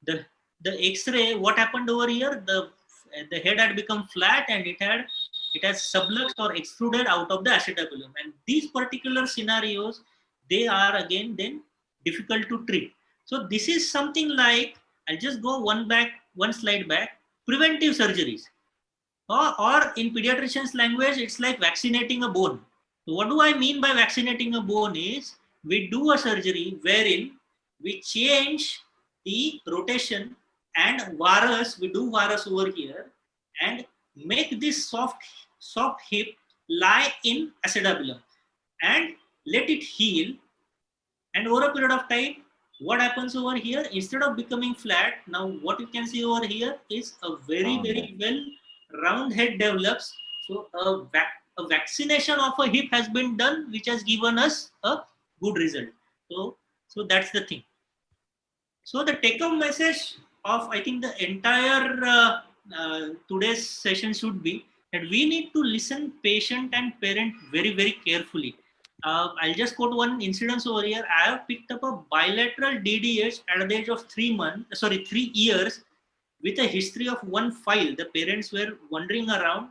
the X-ray, what happened over here, the head had become flat and it has subluxed or extruded out of the acetabulum, and these particular scenarios, they are again then difficult to treat. So this is something like, I'll just go one slide back, preventive surgeries. Or in pediatrician's language, it's like vaccinating a bone. So what do I mean by vaccinating a bone is, we do a surgery wherein we change the rotation and varus, we do varus over here, and make this soft hip lie in acetabulum and let it heal. And over a period of time, what happens over here, instead of becoming flat, now what you can see over here is a very, very well round head develops. So a vaccination of a hip has been done, which has given us a good result. So that's the thing. So the take home message of, I think, the entire today's session should be, that we need to listen patient and parent very, very carefully. I'll just quote one incident over here. I have picked up a bilateral DDH at the age of 3 years, with a history of one file. The parents were wandering around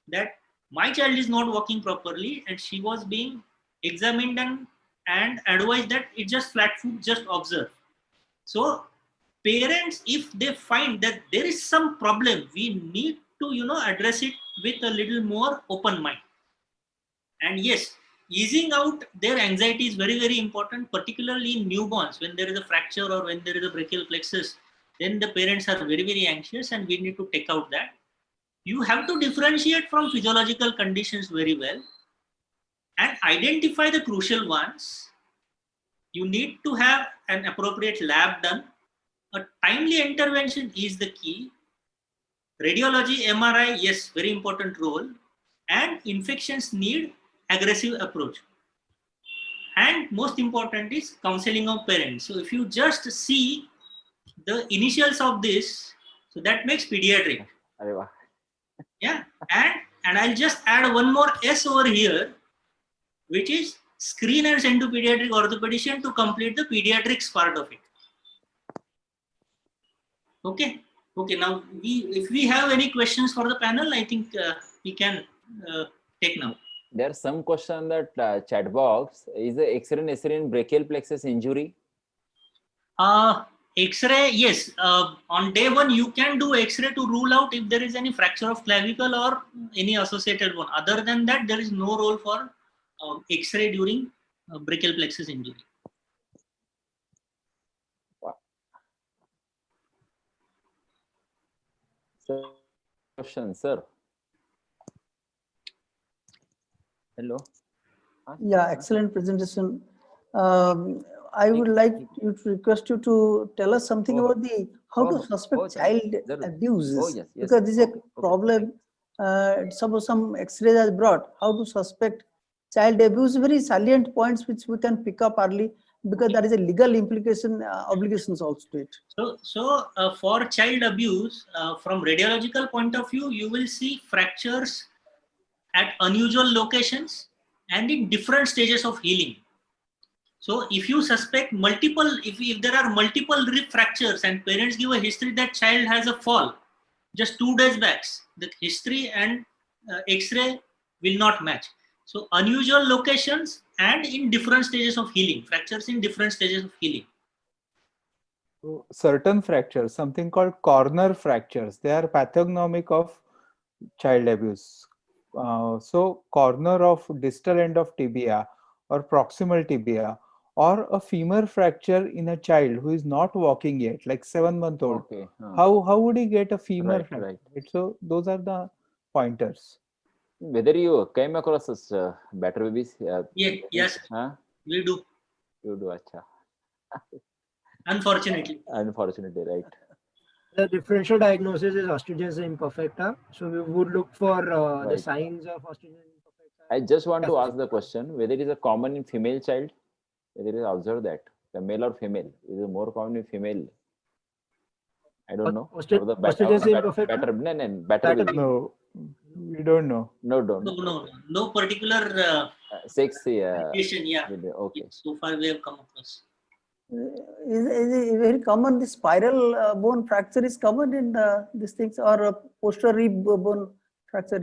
that my child is not walking properly, and she was being examined and advised that it's just flat foot, just observe. So parents, if they find that there is some problem, we need to address it with a little more open mind. And yes, easing out their anxiety is very, very important, particularly in newborns. When there is a fracture or when there is a brachial plexus, then the parents are very, very anxious, and we need to take out that. You have to differentiate from physiological conditions very well and identify the crucial ones. You need to have an appropriate lab done. A timely intervention is the key. Radiology, MRI, yes, very important role. And infections need aggressive approach. And most important is counseling of parents. So if you just see the initials of this, so that makes pediatric. Arey wah. Yeah, and I'll just add one more S over here, which is screen and send to pediatric orthopedician to complete the pediatrics part of it. Okay. Okay. Now, if we have any questions for the panel, I think we can take now. There's some question that chat box is the X-ray necessary in brachial plexus injury. X-ray, yes. On day one, you can do X-ray to rule out if there is any fracture of clavicle or any associated one. Other than that, there is no role for X-ray during brachial plexus injury. Question, sir. Hello. Yeah, excellent presentation. I would like you to request you to tell us something about the how to suspect child abuse, yes. because this is a problem. Suppose some X-ray has brought how to suspect child abuse, very salient points which we can pick up early, because there is a legal implication, obligations also to it. So for child abuse, from radiological point of view, you will see fractures at unusual locations and in different stages of healing. So if you suspect multiple, if there are multiple rib fractures and parents give a history that child has a fall just 2 days back, the history and X-ray will not match. So unusual locations and in different stages of healing, fractures in different stages of healing. So certain fractures, something called corner fractures, they are pathognomic of child abuse. So corner of distal end of tibia or proximal tibia, or a femur fracture in a child who is not walking yet, like 7-month-old. Okay. How would he get a femur Right, fracture? right. So those are the pointers. Whether you came across this better babies? Yes, Huh? we do. You do, acha. Unfortunately. Unfortunately, right. The differential diagnosis is osteogenesis imperfecta. So we would look for the Right. signs of osteogenesis imperfecta. I just want to ask the question whether it is a common in female child, whether it is observed that the male or female is it more common in female. I don't know. Osteogenesis imperfecta? Better baby. No, we don't know. No particular Sex. indication, yeah. Okay. So far we have come across. Is it very common? The spiral bone fracture is common in these things, or posterior rib bone fracture,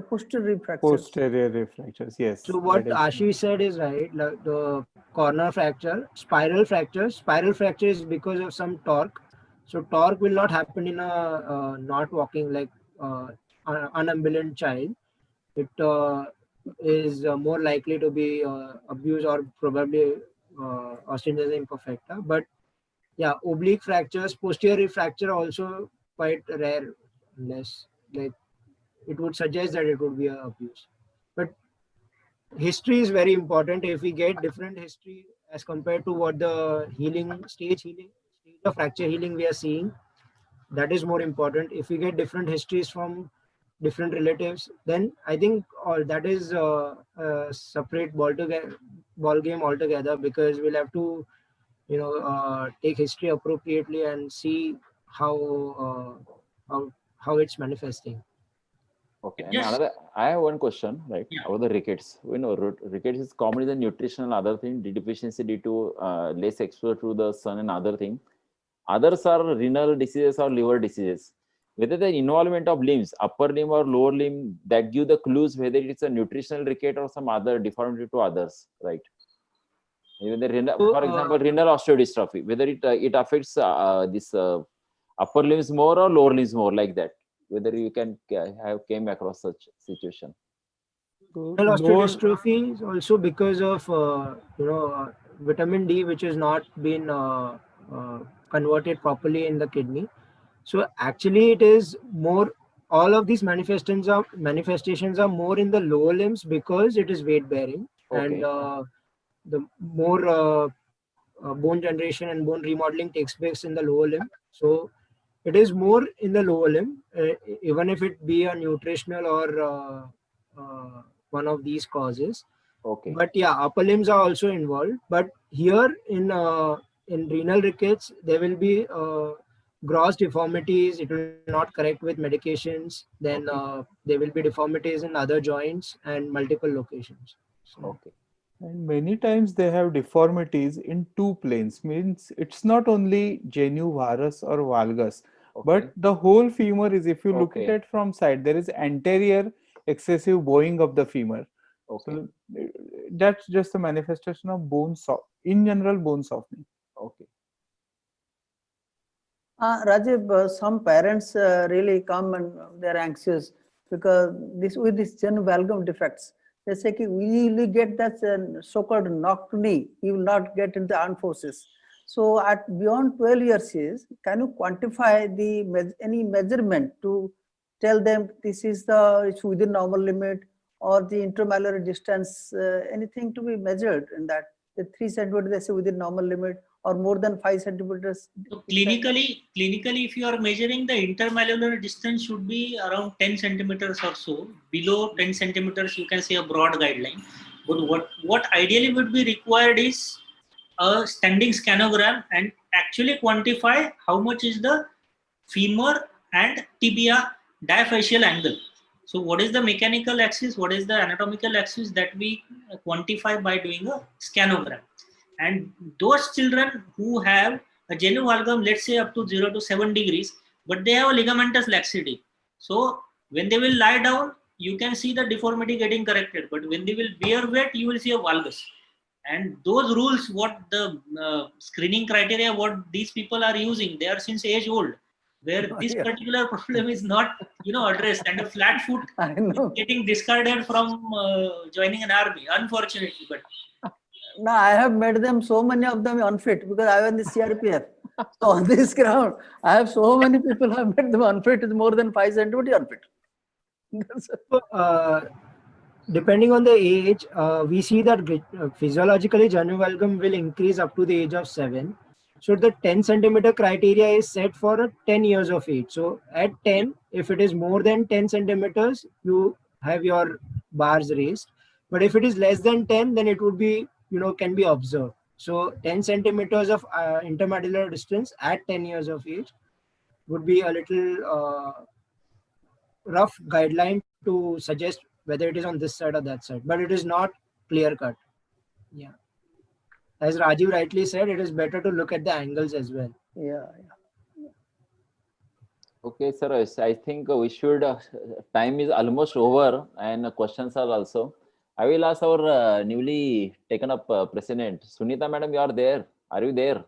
posterior rib fracture. Posterior rib fractures, yes. So what that is- Ashish said is right. Like the corner fracture, spiral fracture. Spiral fracture is because of some torque. So torque will not happen in a not walking, like unambulant child. It is more likely to be abuse or probably osteogenesis imperfecta. But yeah, oblique fractures, posterior rib fracture also quite rare, unless like it would suggest that it would be an abuse. But history is very important. If we get different history as compared to what the stage of fracture healing we are seeing, that is more important. If we get different histories from different relatives, then I think that is a separate ball game altogether, because we'll have to take history appropriately and see how it's manifesting. Okay. Okay. And Yes. another, I have one question, right? Yeah. About the rickets. We know rickets is commonly the nutritional other thing, deficiency due to less exposure to the sun and other thing. Others are renal diseases or liver diseases. Whether the involvement of limbs, upper limb or lower limb, that give the clues whether it's a nutritional ricket or some other deformity to others, right? Even the renal, So, for example, renal osteodystrophy, whether it affects this upper limbs more or lower limbs more, like that. Whether you can have came across such situation. So renal lower, osteodystrophy is also because of vitamin D, which has not been converted properly in the kidney. So actually, it is more. All of these manifestations are more in the lower limbs because it is weight bearing, and Okay. the more bone generation and bone remodeling takes place in the lower limb. So it is more in the lower limb, even if it be a nutritional or one of these causes. Okay. But yeah, upper limbs are also involved. But here in renal rickets, there will be gross deformities. It will not correct with medications. Then there will be deformities in other joints and multiple locations. So, Okay. and many times they have deformities in two planes. Means it's not only genu, varus, or valgus, but Okay. the whole femur is. If you look at Okay. it from side, there is anterior excessive bowing of the femur. Okay. So that's just a manifestation of in general bone softening. Okay. Rajiv, some parents really come and they're anxious because with this genu valgum defects, they say we will get that so-called knocked knee, you will not get into the armed forces. So at beyond 12 years, can you quantify any measurement to tell them it's within normal limit or the intramalleolar distance, anything to be measured in that? The 3 centimeters they say within normal limit or more than 5 centimeters. So clinically, if you are measuring, the intermalleolar distance should be around 10 centimeters or so. Below 10 centimeters, you can say a broad guideline. But what ideally would be required is a standing scanogram and actually quantify how much is the femur and tibia diaphyseal angle. So what is the mechanical axis? What is the anatomical axis that we quantify by doing a scanogram? And those children who have a genu valgum, let's say up to 0 to 7 degrees, but they have a ligamentous laxity. So when they will lie down, you can see the deformity getting corrected. But when they will bear weight, you will see a valgus. And those rules, what the screening criteria, what these people are using, they are since age old, where this Yeah. particular problem is not, addressed. And a flat foot I is know. getting discarded from joining an army, unfortunately. But No, I have made them, so many of them unfit because I was in the CRPF. So on this ground, I have so many people have made them unfit, is more than 5 centimeters unfit. depending on the age, we see that physiologically genu valgum will increase up to the age of 7. So the 10 centimeter criteria is set for 10 years of age. So at 10, if it is more than 10 centimeters, you have your bars raised. But if it is less than 10, then it would be, can be observed. So 10 centimeters of intermedullary distance at 10 years of age would be a little rough guideline to suggest whether it is on this side or that side, but it is not clear cut. Yeah. As Rajiv rightly said, it is better to look at the angles as well. Yeah. Okay, sir. I think we should. Time is almost over, and questions are also. I will ask our newly taken up president, Sunita Madam. You are there? Are you there,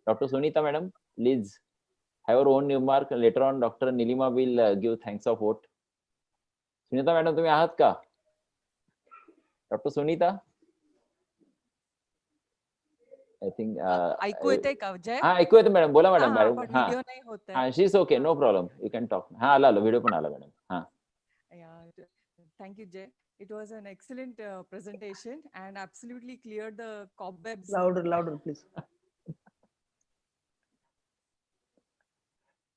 Dr. Sunita Madam? Please have your own remark. Later on, Dr. Nilima will give thanks of vote. Sunita Madam, तुम्ही आहात का? Dr. Sunita? I think. ऐकू येते का जय? हा ऐकू येते मॅडम. बोला मॅडम. पण हा व्हिडिओ नाही होत हा she is okay. No problem. You can talk. हा आला व्हिडिओ पण आला मॅडम. हा. Thank you, Jay. It was an excellent presentation and absolutely cleared the cobwebs. Louder, please.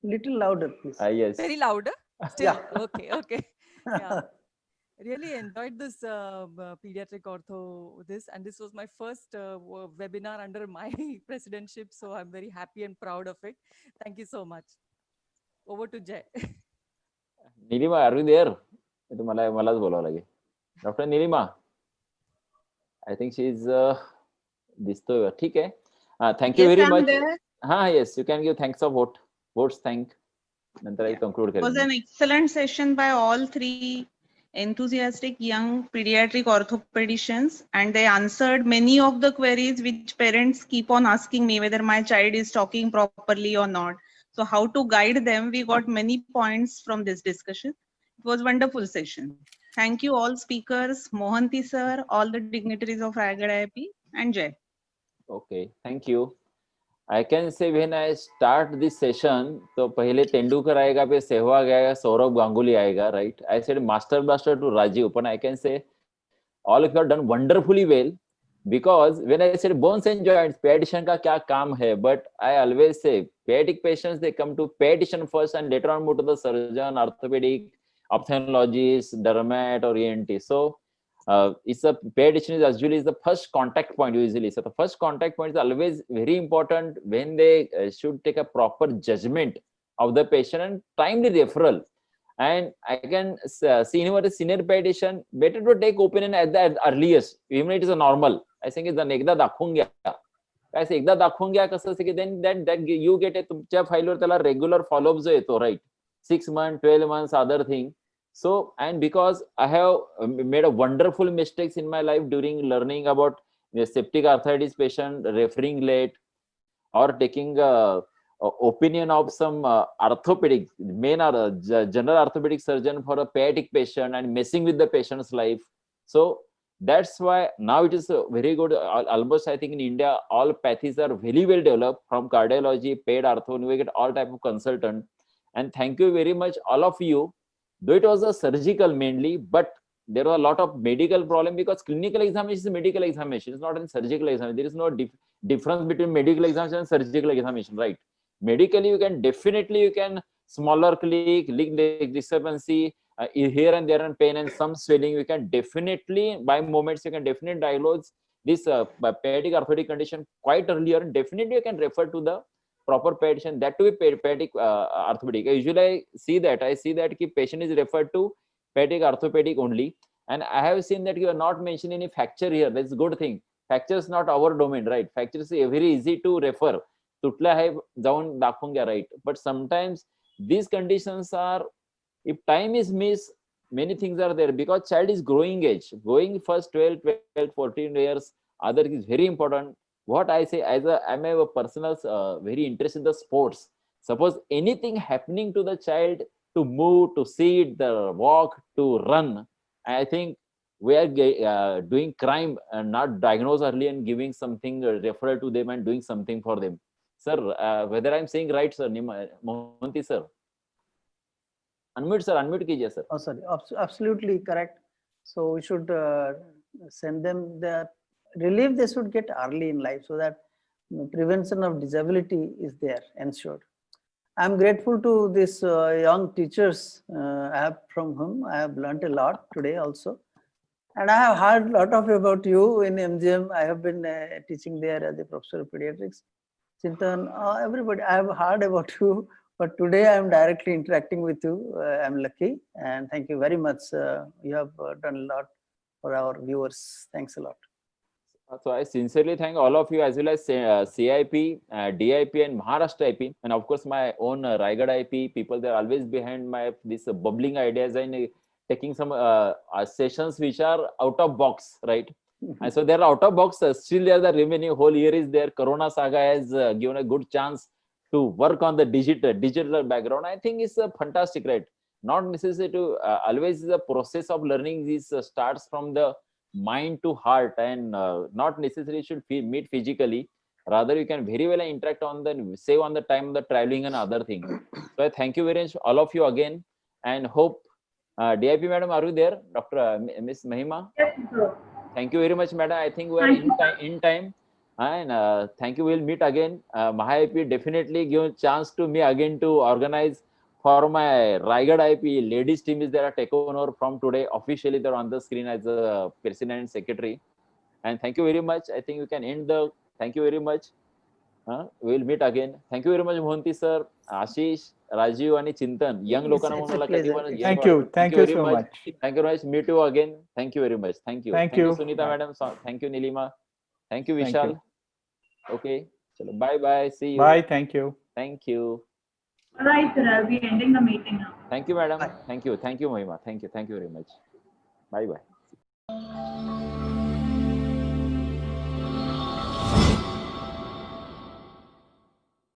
Little louder, please. Yes. Very louder? Still? Yeah. Okay. Yeah. Really enjoyed this pediatric ortho and this was my first webinar under my presidentship, so I'm very happy and proud of it. Thank you so much. Over to Jay. Nilima, are you there? नाही तर मलाच बोलावं लागेल. Doctor Nilima, I think she is दिसतोय. ठीक आहे. Thank you Yes, very I'm much. there. हा, yes, you can give thanks of votes thank. नंतर Yeah. कन्क्लूड It was करेन. an excellent session by all three enthusiastic young pediatric orthopedicians, and they answered many of the queries which parents keep on asking me, whether my child is talking properly or not. So how to guide them, we got many points from this discussion. It was wonderful session. Thank you all speakers, Mohanty sir, all the dignitaries of Raigad IIP, and Jay. Okay, thank you. I can say when I start this session, तो पहले तेंदुलकर आएगा, फिर सहवाग आएगा, सौरव गांगुली आएगा, right? I said master blaster to Rajiv, but I can say all of you have done wonderfully well, because when I said bones and joints, pediatrician का क्या काम है, but I always say pediatric patients, they come to pediatrician first and later on move to the surgeon, orthopedic, ophthalmologist, dermat or ENT. So it's a pediatrician is usually is the first contact point usually. So the first contact point is always very important when they should take a proper judgment of the patient and timely referral. And I can see in a senior pediatrician, better to take opinion at the earliest, even it is a normal. I think it's an एकदा दाखवून घ्या. काय एकदा दाखवून घ्या कसं असं की then you get a तुमच्या फाईलवर त्याला रेग्युलर फॉलोअप जो येतो, right, 6 months, 12 months, other thing. So, and because I have made a wonderful mistakes in my life during learning about the septic arthritis patient, referring late, or taking opinion of some orthopedic, general orthopedic surgeon for a pediatric patient and messing with the patient's life. So that's why now it is very good. Almost I think in India, all pathies are very well developed, from cardiology, ped, ortho, we get all type of consultant. And thank you very much, all of you. Though it was a surgical mainly, but there were a lot of medical problem, because clinical examination is a medical examination. It's not a surgical examination. There is no difference between medical examination and surgical examination, right? Medically, you can definitely, smaller click discrepancy here and there and pain and some swelling. You can definitely, by moments, you can definitely diagnose this pediatric orthopedic condition quite earlier. And definitely, you can refer to the proper pediatrician, that to be pediatric orthopedic. Usually I see that ki patient is referred to pediatric orthopedic only. And I have seen that you are not mentioning any fracture here. That's a good thing. Fracture is not our domain, right? Fracture is very easy to refer. तुटलं आहे जाऊन दाखवून घ्या, right? But sometimes these conditions are, if time is missed, many things are there, because child is growing age, going first 12, 14 years, other is very important. What I say, as I'm a personal very interested in the sports. Suppose anything happening to the child, to move, to sit, the walk, to run, I think we are doing crime and not diagnose early and giving something referral to them and doing something for them. Sir, whether I'm saying right, sir, Mohanty sir. Unmute sir, unmute kijiye sir. Oh, sorry, absolutely correct. So we should send them the relief they should get early in life, so that prevention of disability is there ensured. I'm grateful to these young teachers from whom I have learned a lot today also. And I have heard a lot of about you in MGM. I have been teaching there as a professor of pediatrics. Chintan, everybody, I have heard about you, but today I am directly interacting with you. I'm lucky, and thank you very much. You have done a lot for our viewers. Thanks a lot. So I sincerely thank all of you, as well as CIP, DIP, and Maharashtra IP, and of course my own Raigad IP people. They're always behind my this bubbling ideas and taking some sessions which are out of box, right? And so they're out of box. Still, there the remaining whole year is there. Corona saga has given a good chance to work on the digital background. I think it's fantastic, right? Not necessary to always the process of learning. This starts from the mind to heart, and not necessarily should meet physically. Rather, you can very well interact on the save on the time, the traveling and other things. So I thank you very much, all of you again, and hope. DIP madam, are you there, Dr. Miss Mahima? Yes, sir. Thank you very much, madam. I think we are in time, and thank you. We'll meet again. MahaIP definitely give a chance to me again to organize for my Raigad IP ladies team is there are taken over from today. Officially, they're on the screen as a president and secretary. And thank you very much. I think we can end the. Thank you very much. We'll meet again. Thank you very much, Mohanty sir. Ashish, Rajiv आणि चिंतन young लोकांना it's a म्हणून pleasure. कधी पण It's young Thank you. वाटतं. Thank you very so much. much. Thank you very much. Meet you again. Thank you very much. Thank you. Thank Thank you, you. Sunita Bye. madam. Thank you, Nilima. Thank you, Thank Vishal. you. Okay. Chalo, bye bye. See you. Bye. Thank you. Thank you. All right, sir. I'll be ending the meeting now. Thank you, madam. Bye. Thank you. Thank you, Mahima. Thank you. Thank you very much. Bye bye.